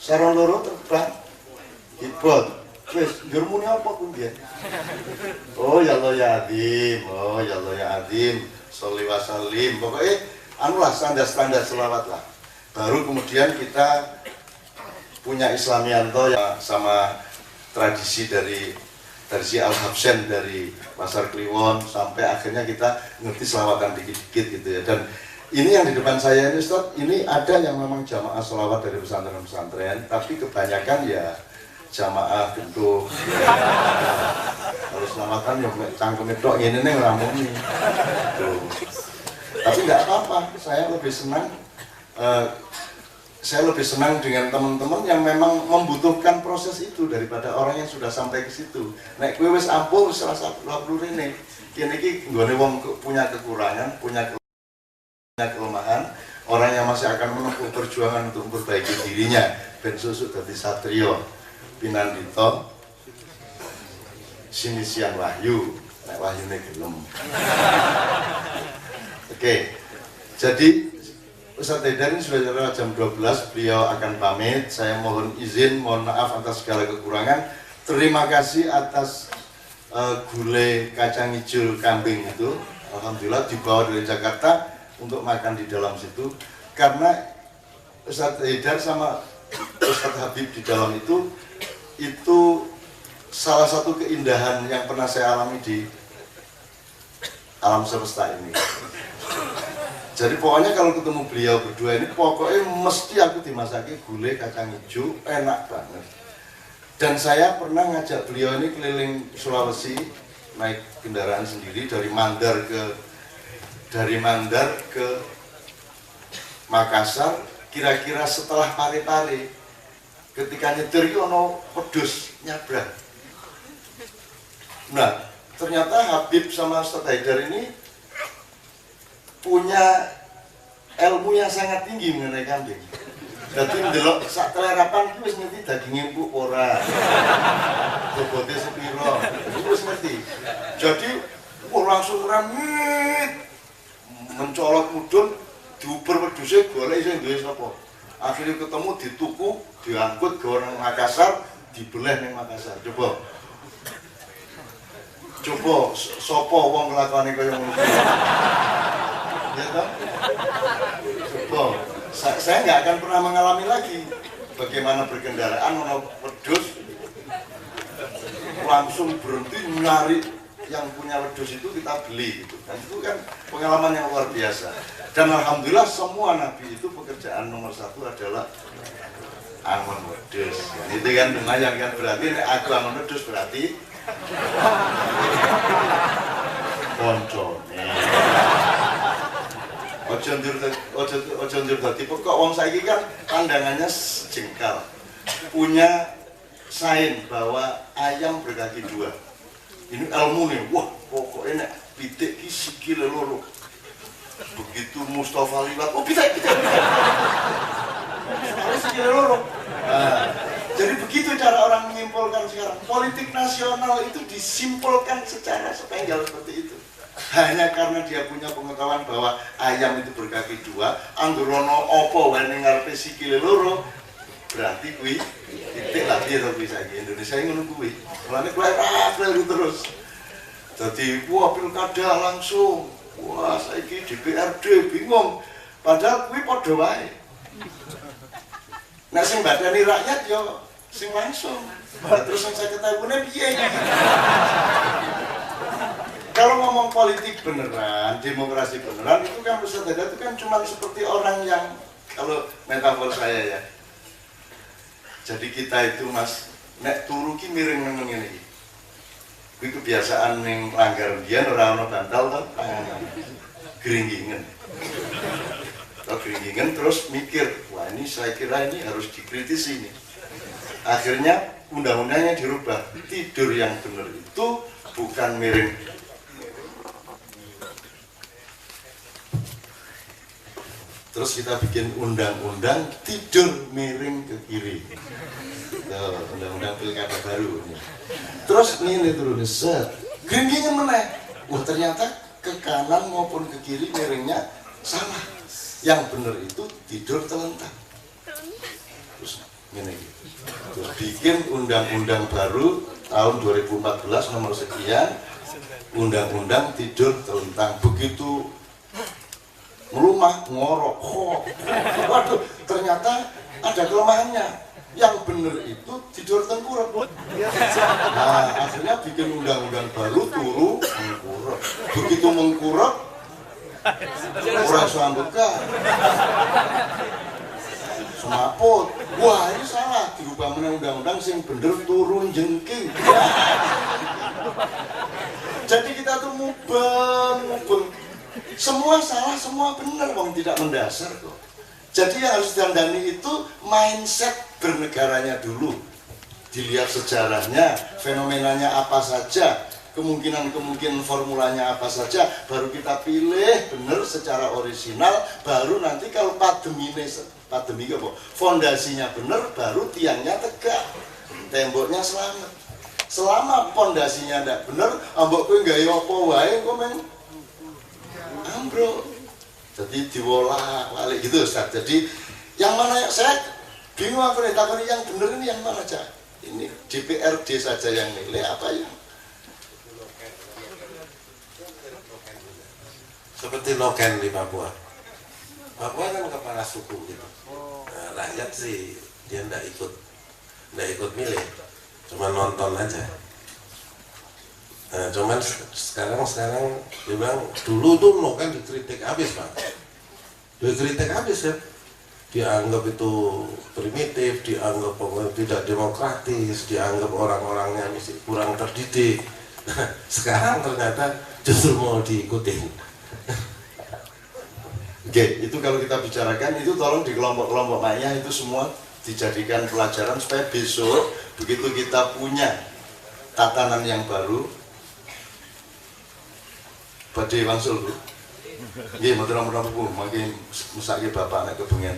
Saron loro terbang hibot. Wis, njurmune apa ku biyen? Oh ya Allah ya Adim, oh ya Allah ya Adim. Sholli wa sallim, pokoknya anulah standar-standar selawat lah. Baru kemudian kita punya Islamianto ya, sama tradisi dari si Al-Habsyen dari Pasar Kliwon, sampai akhirnya kita ngerti selawatan dikit-dikit gitu ya. Dan ini yang di depan saya ini Ustaz, ini ada yang memang jamaah selawat dari pesantren-pesantren, tapi kebanyakan ya jamaah bentuk harus selawatan ya cangkem itu ini nih ngelamunin. Tapi nggak apa-apa, saya lebih senang dengan teman-teman yang memang membutuhkan proses itu daripada orang yang sudah sampai ke situ. Nek kowe wis ampun wis rasa perlu rene. Kene iki nggone wong punya kekurangan, punya kelemahan, orang yang masih akan menempuh perjuangan untuk memperbaiki dirinya. Ben susuk dadi satrio, pinandito, sinisian wahyu, nek wahyune gelem. Oke, jadi Ustadz Haidar ini sudah lewat jam 12, beliau akan pamit. Saya mohon izin, mohon maaf atas segala kekurangan. Terima kasih atas gulai kacang hijau kambing itu. Alhamdulillah dibawa dari Jakarta untuk makan di dalam situ. Karena Ustadz Haidar sama Ustadz Habib di dalam itu salah satu keindahan yang pernah saya alami di alam semesta ini. Jadi pokoknya kalau ketemu beliau berdua ini, pokoknya mesti aku dimasaki gulai kacang hijau, enak banget. Dan saya pernah ngajak beliau ini keliling Sulawesi, naik kendaraan sendiri dari Mandar ke Makassar, kira-kira setelah Pare-Pare, ketika nyetir ono pedus nyabrang. Nah, ternyata Habib sama Ustadz Haidar ini punya ilmu yang sangat tinggi mengenai kambing. Jadi ndelok sak kelerapan iki wis ngerti daging empuk ora. Bobote sepiro, wis ngerti. Jadi langsung ramit mencolot mudun diuber wedhuse golek sing duwe sapa. Akhirnya ketemu dituku, diangkut ke orang Makassar, dibeleh ning Makassar. Coba sapa wong nglakoni kaya ngono. Ya toh? Coba saya nggak akan pernah mengalami lagi bagaimana berkendaraan ono wedhus langsung berhenti nyari yang punya wedhus itu kita beli gitu kan. Itu kan pengalaman yang luar biasa. Dan alhamdulillah semua nabi itu pekerjaan nomor satu adalah angon wedhus. Itu kan lumayan kan, berarti nek aku angon wedhus berarti koncone. Ojo ndur dadi pokok wong saiki kan pandangannya jengkal. Punya sains bahwa ayam berkaki dua. Ini ilmu nih, wah pokoknya nek pitik ki sikile loro. Begitu Mustafa liwat, oh pitik. Sikile loro. Nah, jadi begitu cara orang menyimpulkan sekarang. Politik nasional itu disimpulkan secara sepenggal seperti itu. Hanya karena dia punya pengetahuan bahwa ayam itu berkaki dua, anggurono opo wae ning ngarepe sikile loro, berarti kuwi titik lah dia to bisa Indonesia ngono kuwi. Mulane kleru terus. Dadi wah pilkada langsung. Wah saiki DPRD bingung. Padahal kuwi padha wae. Nek sing badani rakyat yo sing langsung. Terus sing 50.000 piye iki? Kalau ngomong politik beneran, demokrasi beneran, itu kan Ustaz Dada itu kan cuma seperti orang yang, kalau metafor saya ya, jadi kita itu mas, nek turu ki miring nang ngene iki. Kuwi kebiasaan ning langgar biyen ora ono bantal to, gringgingen. Gringgingen terus mikir, wah ini saya kira ini harus dikritisi nih. Akhirnya undang-undangnya dirubah, tidur yang benar itu bukan miring. Terus kita bikin undang-undang tidur miring ke kiri. Undang-undang pilkada baru. Terus ini turun set, gringgingnya meneh. Wah ternyata ke kanan maupun ke kiri miringnya sama. Yang benar itu tidur telentang. Terus ini. Terus bikin undang-undang baru tahun 2014 nomor sekian. Undang-undang tidur telentang. Begitu melumah, ngorok, waduh, ternyata ada kelemahannya. Yang benar itu tidur tengkurap. Nah, akhirnya bikin undang-undang baru, turu, mengkurap. Begitu mengkurap, kurang sambuka, semaput. Wah, ini salah. Dirubah menang undang-undang sing bener turun jengking. Jadi kita tuh mubeng. Semua salah, semua benar, wong tidak mendasar kok. Jadi yang harus ditandani itu mindset bernegaranya dulu. Dilihat sejarahnya, fenomenanya apa saja, kemungkinan formulanya apa saja, baru kita pilih benar secara orisinal, baru nanti kalau pandemi apa? Fondasinya benar, baru tiangnya tegak, temboknya selamat. Selama fondasinya tidak benar, ambok kowe gawe apa wae kok men ambruk. Jadi diwolak-walik gitu Ustaz. Jadi yang mana saya bingung aku nih, takoni yang benar ini yang mana aja? Ini DPRD saja yang nilai apa ya? Seperti Noken di Papua. Papua kan kepala suku gitu. Nah, rakyat sih dia nggak ikut milih, cuma nonton aja. Nah, cuman sekarang dia bilang dulu tuh Noken dikritik habis Pak. Dikritik habis ya. Dianggap itu primitif, dianggap tidak demokratis, dianggap orang-orangnya masih kurang terdidik. Sekarang ternyata justru mau diikutin. Oke, itu kalau kita bicarakan itu tolong di kelompok-kelompok Maya itu semua dijadikan pelajaran supaya besok begitu kita punya tatanan yang baru, Badai Wangsul Nggih, matur-matur Bu, mangke musake bapak nek kebengen.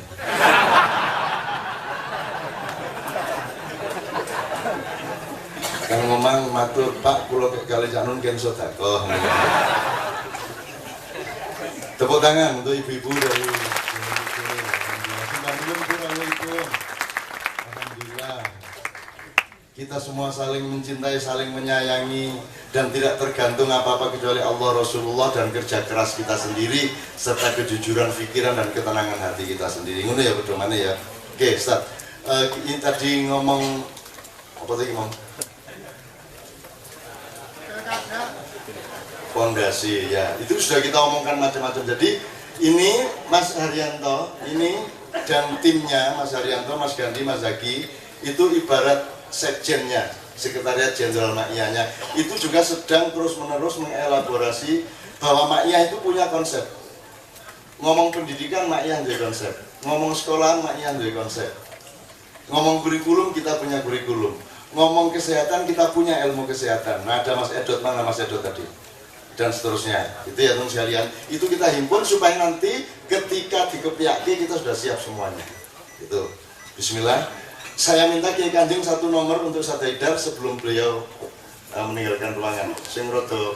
Kang ngomong matur Pak, kula kali Canun ken sedekah. Tepuk tangan untuk ibu-ibu dari Alhamdulillah. Kita semua saling mencintai, saling menyayangi, dan tidak tergantung apa-apa kecuali Allah, Rasulullah, dan kerja keras kita sendiri, serta kejujuran pikiran dan ketenangan hati kita sendiri. Ngono ya pedomane ya. Oke, Ustaz. Ini tadi ngomong apa tadi ngomong? Fondasi ya, itu sudah kita omongkan macam-macam. Jadi ini Mas Haryanto ini dan timnya Mas Haryanto, Mas Gandhi, Mas Zaki itu ibarat sekjennya, sekretariat jenderal Maiyahnya, itu juga sedang terus-menerus mengelaborasi bahwa Maiyah itu punya konsep. Ngomong pendidikan Maiyah ada konsep, ngomong sekolah Maiyah ada konsep, ngomong kurikulum kita punya kurikulum, ngomong kesehatan kita punya ilmu kesehatan. Nah, ada Mas Edot, mana Mas Edot tadi? Dan seterusnya. Itu ya teman sekalian, itu kita himpun supaya nanti ketika dikepiaki kita sudah siap semuanya. Itu. Bismillah. Saya minta Kiai Kanjeng satu nomor untuk Ustaz Haidar sebelum beliau meninggalkan ruangan. Sing rada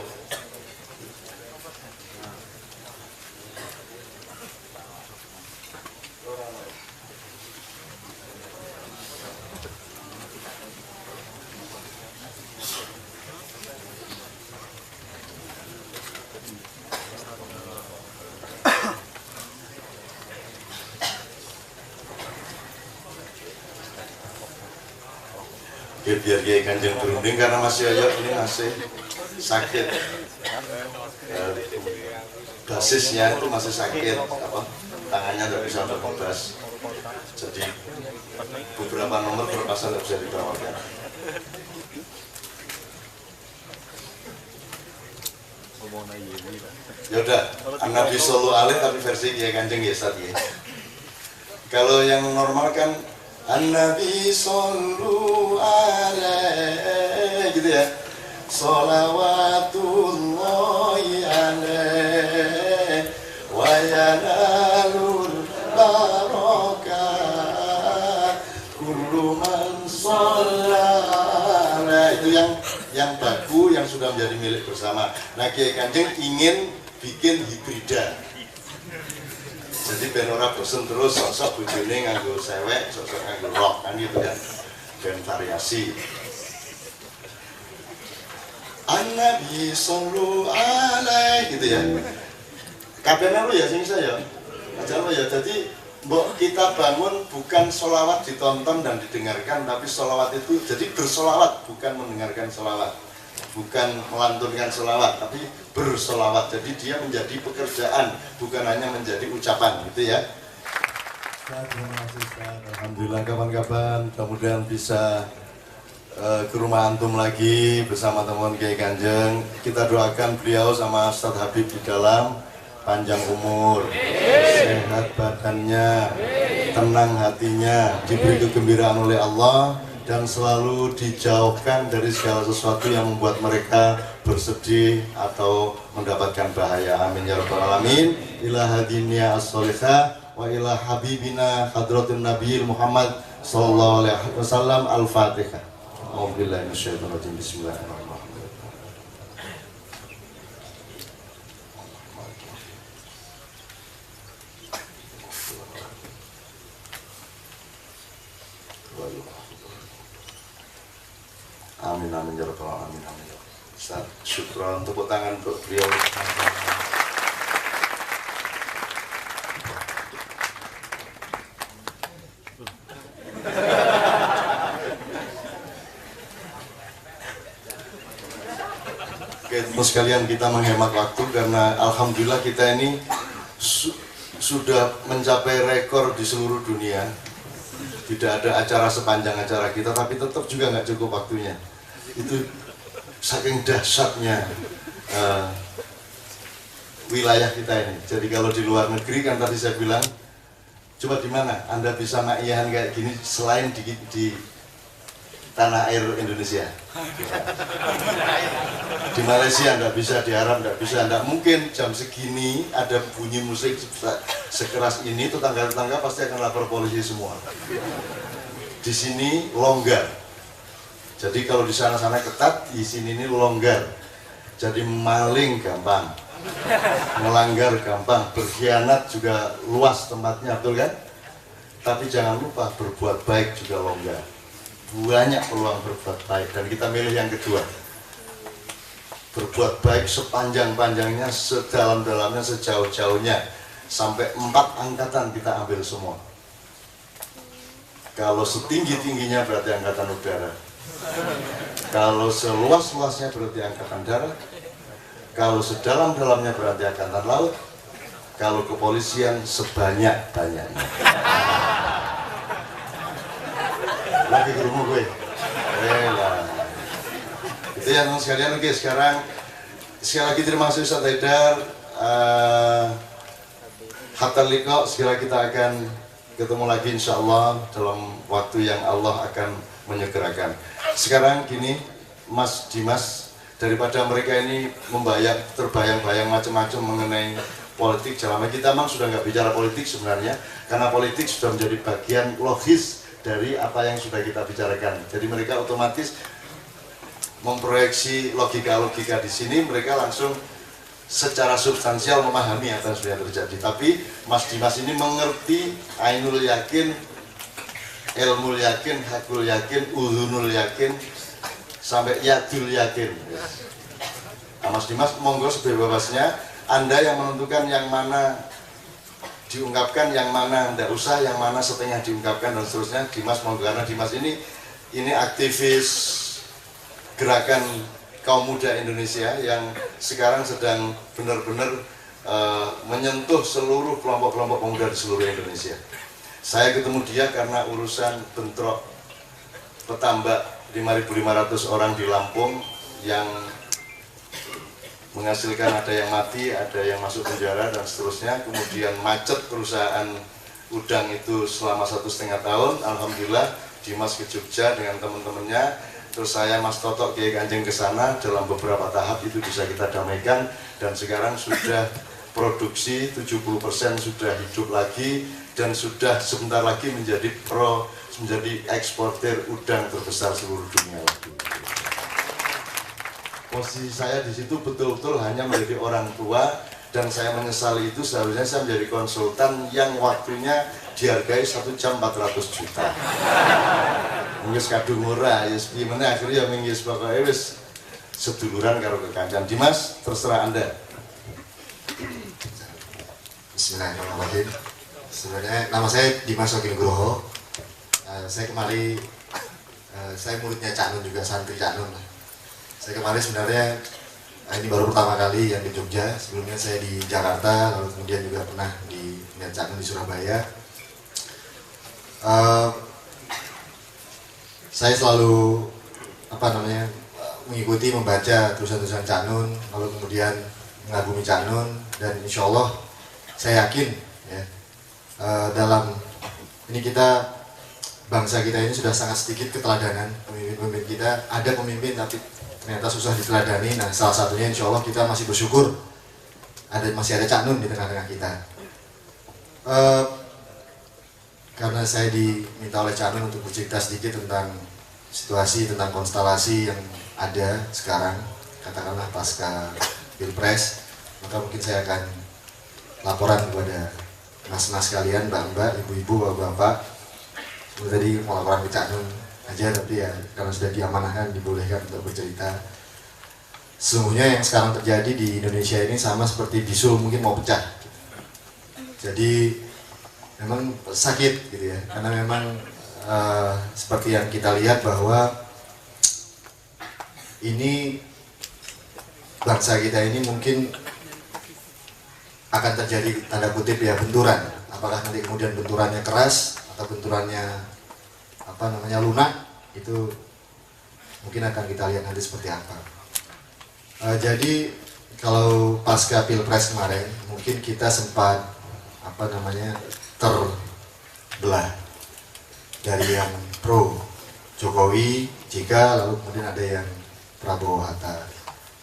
ya, biar Kiai Kanjeng berunding karena Mas Yoyo ini masih sakit, basisnya itu masih sakit, apa tangannya tidak bisa berkebas, jadi beberapa nomor terpaksa tidak bisa dibawakan. Ya udah, Nabi Sallallahu Alaihi tapi versi Kiai Kanjeng ya Ustaz ya. Kalau yang normal kan An-Nabi Sallu Alaihi gitu ya, Salawatullahi Alaihi wa yanalul barakat kullu man shalla alaihi. Itu yang baku yang sudah menjadi milik bersama. Nah, Kiai Kanjeng ingin bikin hibrida. Jadi ben ora bosen terus sosok bojone nganggo sewek, sosok nganggo rok kan gitu kan. Ben variasi. An-Nabi Sallu Alaihi gitu ya. Kabehnya lu ya sing saya. Aja lu ya. Jadi mbok kita bangun bukan sholawat ditonton dan didengarkan, tapi sholawat itu jadi bersolawat, bukan mendengarkan sholawat, bukan melantunkan sholawat, tapi bersolawat. Jadi dia menjadi pekerjaan, bukan hanya menjadi ucapan, gitu ya. Terima kasih Ustaz. Alhamdulillah kapan-kapan kemudian bisa ke rumah antum lagi bersama teman Kiai Kanjeng. Kita doakan beliau sama Ustaz Habib di dalam panjang umur, sehat badannya, tenang hatinya, diberi kegembiraan oleh Allah, dan selalu dijauhkan dari segala sesuatu yang membuat mereka bersedih atau mendapatkan bahaya. Amin ya rabbal alamin. Ila hadiniya as-solihah wa ila habibina hadratin nabiyil Muhammad sallallahu alaihi wasallam. Al-Fatihah. A'udzubillahi minasyaitonir rajim. Bismillahirrahmanirrahim. Amin amin ya rabbal alamin. Amin. Ustaz, syukran, tepuk tangan untuk beliau. Oke, terus sekalian kita menghemat waktu karena alhamdulillah kita ini sudah mencapai rekor di seluruh dunia. Tidak ada acara sepanjang acara kita, tapi tetap juga nggak cukup waktunya. Itu saking dahsyatnya wilayah kita ini. Jadi kalau di luar negeri kan tadi saya bilang, coba di mana Anda bisa maiyahan kayak gini selain di tanah air Indonesia. Di Malaysia nggak bisa, di Arab nggak bisa, nggak mungkin jam segini ada bunyi musik sekeras ini, tetangga-tetangga pasti akan lapor polisi semua. Di sini longgar, jadi kalau di sana-sana ketat, di sini ini longgar, jadi maling gampang, melanggar gampang, berkhianat juga luas tempatnya, betul kan? Tapi jangan lupa berbuat baik juga longgar. Banyak peluang berbuat baik, dan kita milih yang kedua. Berbuat baik sepanjang-panjangnya, sedalam-dalamnya, sejauh-jauhnya, sampai 4 angkatan kita ambil semua. Kalau setinggi-tingginya berarti angkatan udara, kalau seluas-luasnya berarti angkatan darat, kalau sedalam-dalamnya berarti angkatan laut, kalau kepolisian sebanyak-banyaknya. Lagi ke rumah gue. Itu ya teman sekalian. Oke, sekarang sekali lagi terima kasih Ustaz Haidar. Hatta liqa, segera kita akan ketemu lagi insya Allah dalam waktu yang Allah akan menyegerakan. Sekarang gini, Mas Dimas, daripada mereka ini terbayang-bayang macam-macam mengenai politik, selama kita memang sudah nggak bicara politik sebenarnya, karena politik sudah menjadi bagian logis dari apa yang sudah kita bicarakan. Jadi mereka otomatis memproyeksi logika-logika di sini, mereka langsung secara substansial memahami apa yang sudah terjadi. Tapi Mas Dimas ini mengerti ainul yakin, ilmul yakin, hakul yakin, uzunul yakin, sampai yadul yakin. Nah, Mas Dimas monggo sebebasnya, Anda yang menentukan yang mana diungkapkan, yang mana tidak usah, yang mana setengah diungkapkan dan seterusnya. Dimas monggo, karena Dimas ini aktivis gerakan kaum muda Indonesia yang sekarang sedang benar-benar menyentuh seluruh kelompok-kelompok pemuda di seluruh Indonesia. Saya ketemu dia karena urusan bentrok petambak 5.500 orang di Lampung yang menghasilkan ada yang mati, ada yang masuk penjara dan seterusnya. Kemudian macet perusahaan udang itu selama 1,5 tahun. Alhamdulillah Dimas ke Jogja dengan teman-temannya. Terus saya Mas Totok Kiai Kanjeng ke sana, dalam beberapa tahap itu bisa kita damaikan, dan sekarang sudah produksi 70% sudah hidup lagi, dan sudah sebentar lagi menjadi eksportir udang terbesar seluruh dunia lagi. Posisi saya di situ betul-betul hanya menjadi orang tua, dan saya menyesali itu. Seharusnya saya menjadi konsultan yang waktunya dihargai 1 jam 400 juta. Mungkin kadung murah, ya gimana akhirnya ya minggis pokoknya wis seduluran karo kekancan. Dimas, terserah Anda. Bismillahirrahmanirrahim. Sebenarnya nama saya Dimas Oki Nugroho. Saya kemari, saya muridnya Cak Nun juga, santri Cak Nun. Saya kemarin sebenarnya ini baru pertama kali yang di Jogja. Sebelumnya saya di Jakarta, lalu kemudian juga pernah di Cak Nun di Surabaya. Saya selalu mengikuti, membaca tulisan-tulisan Cak Nun, lalu kemudian mengagumi Cak Nun, dan insya Allah saya yakin ya, dalam ini bangsa kita ini sudah sangat sedikit keteladanan. Pemimpin kita, ada pemimpin tapi ternyata susah diteladani. Nah, salah satunya insya Allah kita masih bersyukur masih ada Cak Nun di tengah-tengah kita. Karena saya diminta oleh Cak Nun untuk bercerita sedikit tentang situasi, tentang konstelasi yang ada sekarang, katakanlah pasca Pilpres, maka mungkin saya akan laporan kepada mas-mas kalian, mbak-mbak, ibu-ibu, bapak-bapak. Seperti tadi mau laporan ke Cak Nun aja, tapi ya karena sudah diamanahkan, dibolehkan untuk bercerita. Sesungguhnya yang sekarang terjadi di Indonesia ini sama seperti bisul mungkin mau pecah. Jadi memang sakit gitu ya, karena memang seperti yang kita lihat bahwa ini bangsa kita ini mungkin akan terjadi tanda kutip ya benturan. Apakah nanti kemudian benturannya keras atau benturannya lunak, itu mungkin akan kita lihat nanti seperti apa. Jadi kalau pasca Pilpres kemarin mungkin kita sempat terbelah dari yang pro Jokowi, JK, lalu kemudian ada yang Prabowo Hatta.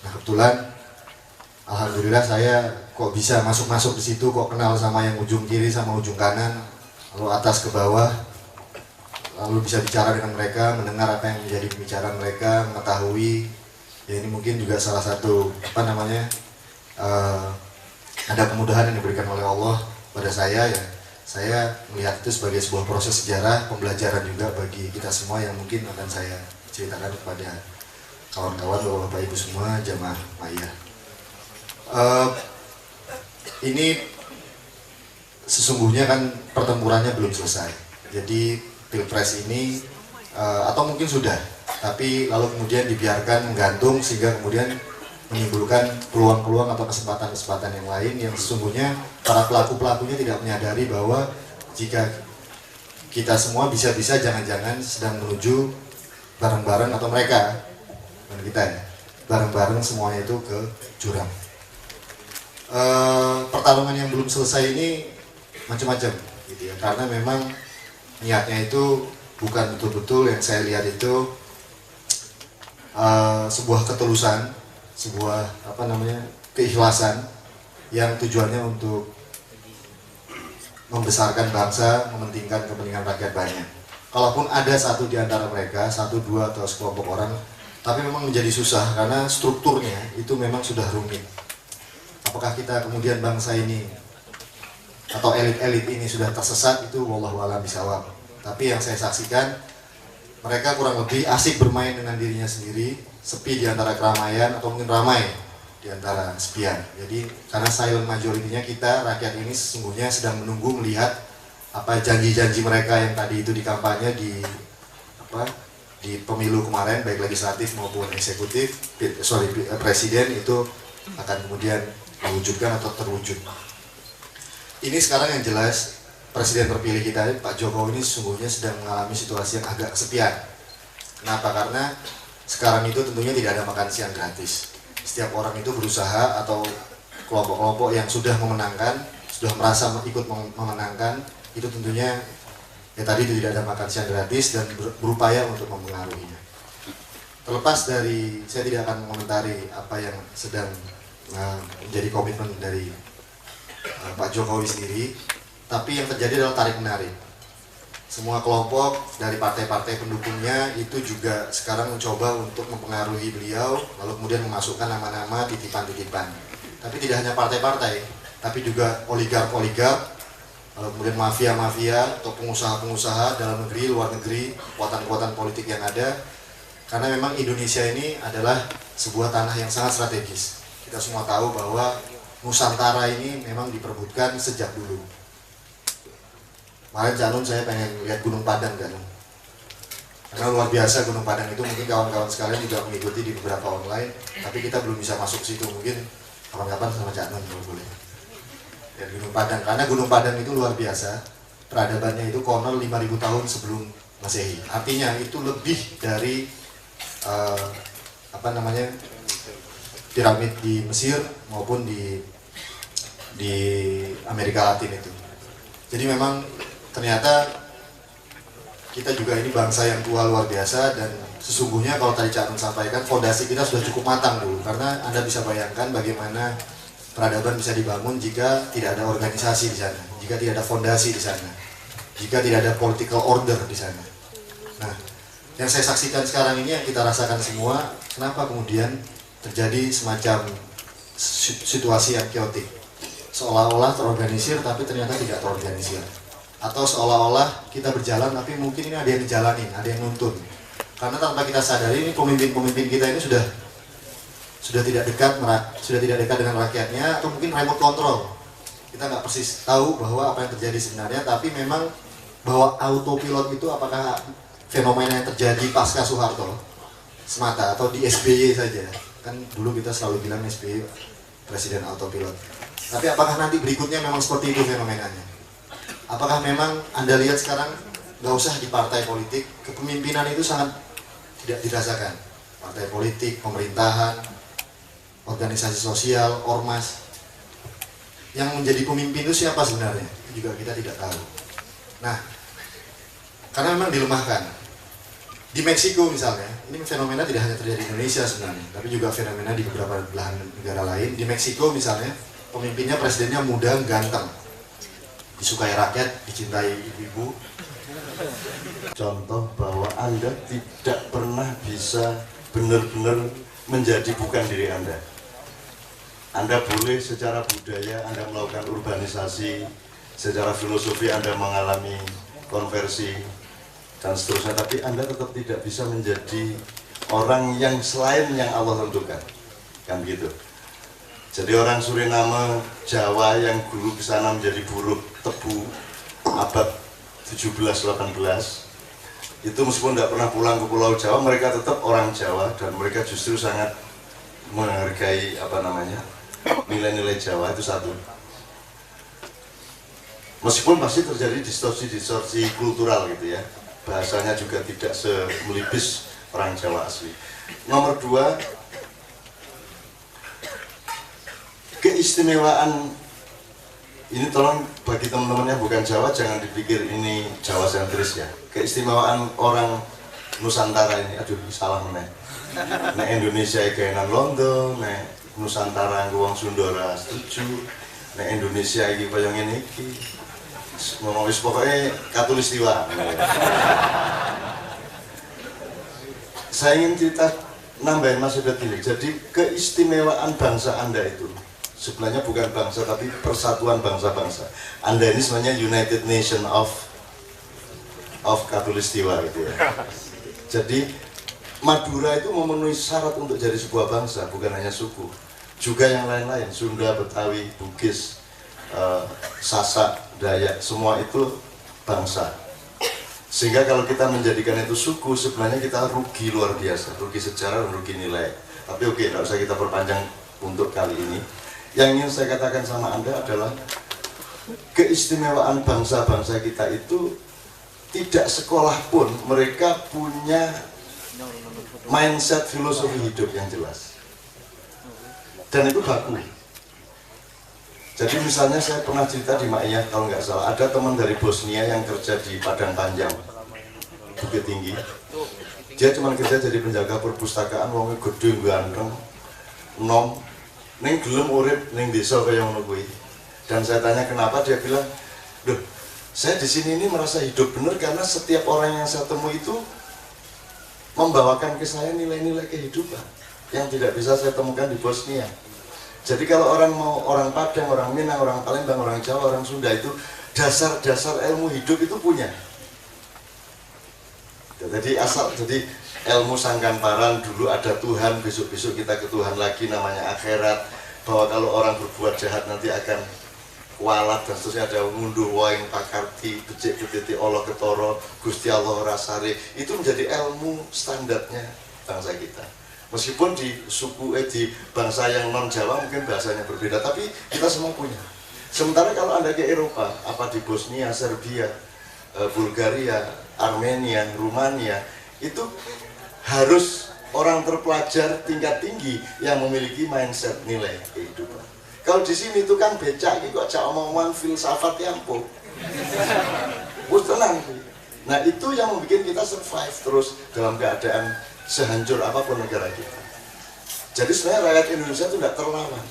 Nah kebetulan alhamdulillah saya kok bisa masuk di situ, kok kenal sama yang ujung kiri sama ujung kanan, lalu atas ke bawah, lalu bisa bicara dengan mereka, mendengar apa yang menjadi pembicaraan mereka, mengetahui. Ya ini mungkin juga salah satu ada kemudahan yang diberikan oleh Allah pada saya ya. Saya melihat itu sebagai sebuah proses sejarah, pembelajaran juga bagi kita semua yang mungkin akan saya ceritakan kepada kawan-kawan, bapak ibu semua, jamaah Ma'iyah. Ini sesungguhnya kan pertempurannya belum selesai. Jadi pilpres ini atau mungkin sudah, tapi lalu kemudian dibiarkan menggantung sehingga kemudian menimbulkan peluang-peluang atau kesempatan-kesempatan yang lain yang sesungguhnya para pelaku-pelakunya tidak menyadari bahwa jika kita semua bisa-bisa jangan-jangan sedang menuju bareng-bareng atau mereka dan kita ya bareng-bareng semuanya itu ke jurang. Pertarungan yang belum selesai ini macam-macam gitu ya, karena memang niatnya itu bukan betul-betul yang saya lihat itu sebuah ketulusan, sebuah keikhlasan yang tujuannya untuk membesarkan bangsa, mementingkan kepentingan rakyat banyak. Kalaupun ada satu di antara mereka, satu, dua, atau sekelompok orang, tapi memang menjadi susah karena strukturnya itu memang sudah rumit. Apakah kita kemudian bangsa ini atau elit-elit ini sudah tersesat, itu wallahu a'lam bishawab. Tapi yang saya saksikan, mereka kurang lebih asik bermain dengan dirinya sendiri, sepi di antara keramaian atau mungkin ramai di antara sepian. Jadi karena silent majority-nya kita rakyat ini sesungguhnya sedang menunggu melihat apa janji-janji mereka yang tadi itu di kampanye di pemilu kemarin, baik legislatif maupun eksekutif, presiden itu akan kemudian diwujudkan atau terwujud. Ini sekarang yang jelas presiden terpilih kita Pak Jokowi ini sesungguhnya sedang mengalami situasi yang agak kesepian. Kenapa? Karena sekarang itu tentunya tidak ada makan siang gratis. Setiap orang itu berusaha atau kelompok-kelompok yang sudah memenangkan, sudah merasa ikut memenangkan, itu tentunya ya tadi itu tidak ada makan siang gratis dan berupaya untuk mempengaruhinya. Terlepas dari, saya tidak akan mengomentari apa yang sedang menjadi komitmen dari Pak Jokowi sendiri, tapi yang terjadi adalah tarik-menarik. Semua kelompok dari partai-partai pendukungnya itu juga sekarang mencoba untuk mempengaruhi beliau, lalu kemudian memasukkan nama-nama titipan-titipan. Tapi tidak hanya partai-partai, tapi juga oligark-oligark, lalu kemudian mafia-mafia atau pengusaha-pengusaha dalam negeri, luar negeri, kekuatan-kekuatan politik yang ada. Karena memang Indonesia ini adalah sebuah tanah yang sangat strategis. Kita semua tahu bahwa Nusantara ini memang diperebutkan sejak dulu. Kemarin Cak Nun saya pengen lihat Gunung Padang kan, karena luar biasa Gunung Padang itu, mungkin kawan-kawan sekalian juga mengikuti di beberapa online, tapi kita belum bisa masuk situ, mungkin kapan-kapan sama Cak Nun kalau boleh. Dan Gunung Padang, karena Gunung Padang itu luar biasa, peradabannya itu konon 5.000 tahun sebelum Masehi, artinya itu lebih dari piramid di Mesir maupun di Amerika Latin itu. Jadi memang ternyata kita juga ini bangsa yang tua luar biasa, dan sesungguhnya kalau tadi Cak Nun sampaikan, fondasi kita sudah cukup matang dulu, karena Anda bisa bayangkan bagaimana peradaban bisa dibangun jika tidak ada organisasi di sana, jika tidak ada fondasi di sana, jika tidak ada political order di sana. Nah, yang saya saksikan sekarang ini, yang kita rasakan semua, kenapa kemudian terjadi semacam situasi yang chaotic, seolah-olah terorganisir tapi ternyata tidak terorganisir, atau seolah-olah kita berjalan tapi mungkin ini ada yang dijalanin, ada yang nuntun. Karena tanpa kita sadari, ini pemimpin-pemimpin kita ini sudah tidak dekat dengan rakyatnya, atau mungkin remote control. Kita nggak persis tahu bahwa apa yang terjadi sebenarnya, tapi memang bahwa autopilot itu apakah fenomena yang terjadi pasca Soeharto semata atau di SBY saja. Kan dulu kita selalu bilang SBY presiden autopilot. Tapi apakah nanti berikutnya memang seperti itu fenomenanya? Apakah memang Anda lihat sekarang, nggak usah di partai politik, kepemimpinan itu sangat tidak dirasakan. Partai politik, pemerintahan, organisasi sosial, ormas. Yang menjadi pemimpin itu siapa sebenarnya? Itu juga kita tidak tahu. Nah, karena memang dilemahkan. Di Meksiko misalnya, ini fenomena tidak hanya terjadi di Indonesia sebenarnya, tapi juga fenomena di beberapa belahan negara lain. Di Meksiko misalnya, pemimpinnya, presidennya muda, ganteng, disukai rakyat, dicintai ibu-ibu. Contoh bahwa Anda tidak pernah bisa benar-benar menjadi bukan diri Anda. Anda boleh secara budaya Anda melakukan urbanisasi, secara filosofi Anda mengalami konversi, dan seterusnya, tapi Anda tetap tidak bisa menjadi orang yang selain yang Allah tentukan, kan gitu. Jadi orang Suriname, Jawa yang dulu ke sana menjadi buruh tebu abad 17-18, itu meskipun tidak pernah pulang ke Pulau Jawa, mereka tetap orang Jawa dan mereka justru sangat menghargai nilai-nilai Jawa itu satu. Meskipun pasti terjadi distorsi kultural gitu ya. Bahasanya juga tidak semelibis orang Jawa asli. Nomor dua, keistimewaan ini tolong bagi teman-teman yang bukan Jawa jangan dipikir ini Jawa sentris ya. Keistimewaan orang Nusantara ini, aduh salah nih. Nek Indonesia kainan Londo, nek Nusantara wong Sundara setuju, nek Indonesia iki kaya ngene iki. Ngomong wis pokoknya katulistiwa. Saya ingin cerita nambahin Mas Edot ini. Jadi keistimewaan bangsa Anda itu sebenarnya bukan bangsa tapi persatuan bangsa-bangsa. Anda ini sebenarnya United Nation of Katulistiwa gitu ya. Jadi Madura itu memenuhi syarat untuk jadi sebuah bangsa, bukan hanya suku, juga yang lain-lain, Sunda, Betawi, Bugis, Sasak, Dayak, semua itu bangsa. Sehingga kalau kita menjadikan itu suku, sebenarnya kita rugi luar biasa, rugi sejarah dan rugi nilai. Tapi oke, tidak usah kita perpanjang untuk kali ini. Yang ingin saya katakan sama Anda adalah keistimewaan bangsa-bangsa kita itu tidak sekolah pun mereka punya mindset filosofi hidup yang jelas. Dan itu baku. Jadi misalnya saya pernah cerita di Ma'iyah kalau nggak salah, ada teman dari Bosnia yang kerja di Padang Panjang, Bukit Tinggi. Dia cuma kerja jadi penjaga perpustakaan, wongnya gede ganteng, nom, neng gelem urip neng desa kaya ngono kuwi. Dan saya tanya kenapa, dia bilang, "Loh, saya di sini ini merasa hidup benar karena setiap orang yang saya temui itu membawakan ke saya nilai-nilai kehidupan yang tidak bisa saya temukan di Bosnia." Jadi kalau orang Padang, orang Minang, orang Palembang, orang Jawa, orang Sunda itu dasar-dasar ilmu hidup itu punya. Jadi ilmu Sangkan-Paran dulu ada Tuhan, besok-besok kita ke Tuhan lagi namanya akhirat. Bahwa kalau orang berbuat jahat nanti akan kualat dan seterusnya, ada ngunduh waing pakarti, becik betiti Allah ketoro, Gusti Allah rasare. Itu menjadi ilmu standarnya bangsa kita. Meskipun di suku di bangsa yang non Jawa mungkin bahasanya berbeda, tapi kita semua punya. Sementara kalau Anda ke Eropa, apa di Bosnia, Serbia, Bulgaria, Armenia, Rumania, itu harus orang terpelajar tingkat tinggi yang memiliki mindset nilai kehidupan. Kalau di sini itu kan becak, kok cak omongan filsafat yang po. Bus tenang. Nah itu yang membuat kita survive terus dalam keadaan sehancur apapun negara kita. Jadi sebenarnya rakyat Indonesia itu tidak terlawan.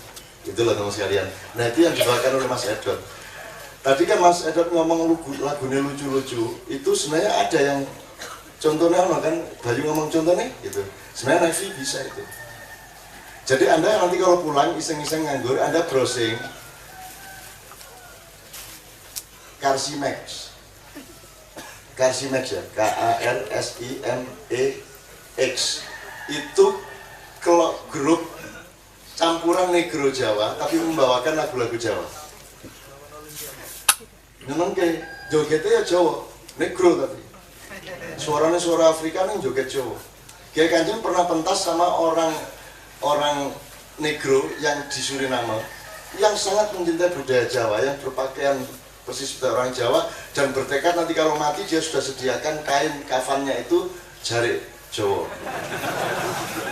Itulah teman sekalian. Nah itu yang dibawakan oleh Mas Edot. Tadi kan Mas Edot ngomong lagunya lucu-lucu. Itu sebenarnya ada yang contohnya kan Bayu ngomong contohnya gitu. Sebenarnya Navi bisa itu. Jadi Anda nanti kalau pulang iseng-iseng nganggur, Anda browsing Karsimex. Karsimex ya, Karsimex. Itu grup campuran negro Jawa tapi membawakan lagu-lagu Jawa. Memang kayak jogetnya ya Jawa, negro tapi suaranya suara Afrika nih joget Jawa. Kiai Kanjeng pernah pentas sama orang negro yang di Suriname yang sangat mencintai budaya Jawa, yang berpakaian persis seperti orang Jawa dan bertekad nanti kalau mati dia sudah sediakan kain kafannya itu jarik Jawa.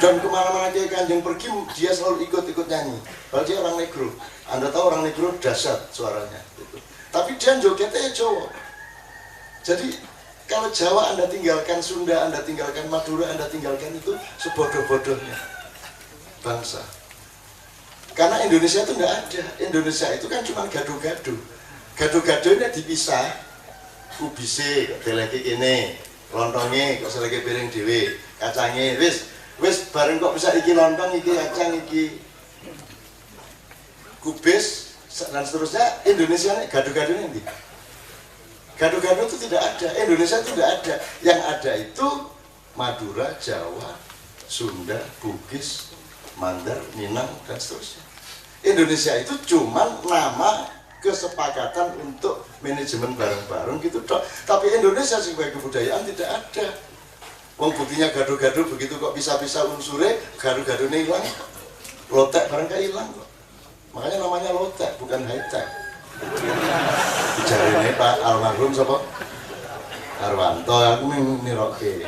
Dan kemana-mana Kiai Kanjeng pergi dia selalu ikut nyanyi. Padahal dia orang negro. Anda tahu orang negro dahsyat suaranya gitu. Tapi dia jogetnya Jawa. Jadi Kalau Jawa Anda tinggalkan, Sunda Anda tinggalkan, Madura Anda tinggalkan, itu sebodoh-bodohnya bangsa. Karena Indonesia itu enggak ada. Indonesia itu kan cuma gaduh-gaduh. Gaduh-gaduhnya dipisah. Kubise kok deleke kene, lontongnya kok seleke piring dhewe, kacangnya wis bareng kok bisa iki lontong, iki kacang, iki kubis dan seterusnya. Indonesia ini gaduh-gaduh nanti. Gaduh-gaduh itu tidak ada. Indonesia itu tidak ada. Yang ada itu Madura, Jawa, Sunda, Bugis, Mandar, Minang dan seterusnya. Indonesia itu cuma nama kesepakatan untuk manajemen bareng-bareng gitu toh. Tapi Indonesia sebagai kebudayaan tidak ada. Wong buktinya gaduh-gaduh begitu kok bisa-bisa unsurnya gaduh-gaduhnya hilang. Lotek barang kayak hilang kok. Makanya namanya lotek bukan high-tech. Bicara ini Pak almarhum siapa? Arwanto, aku niroke.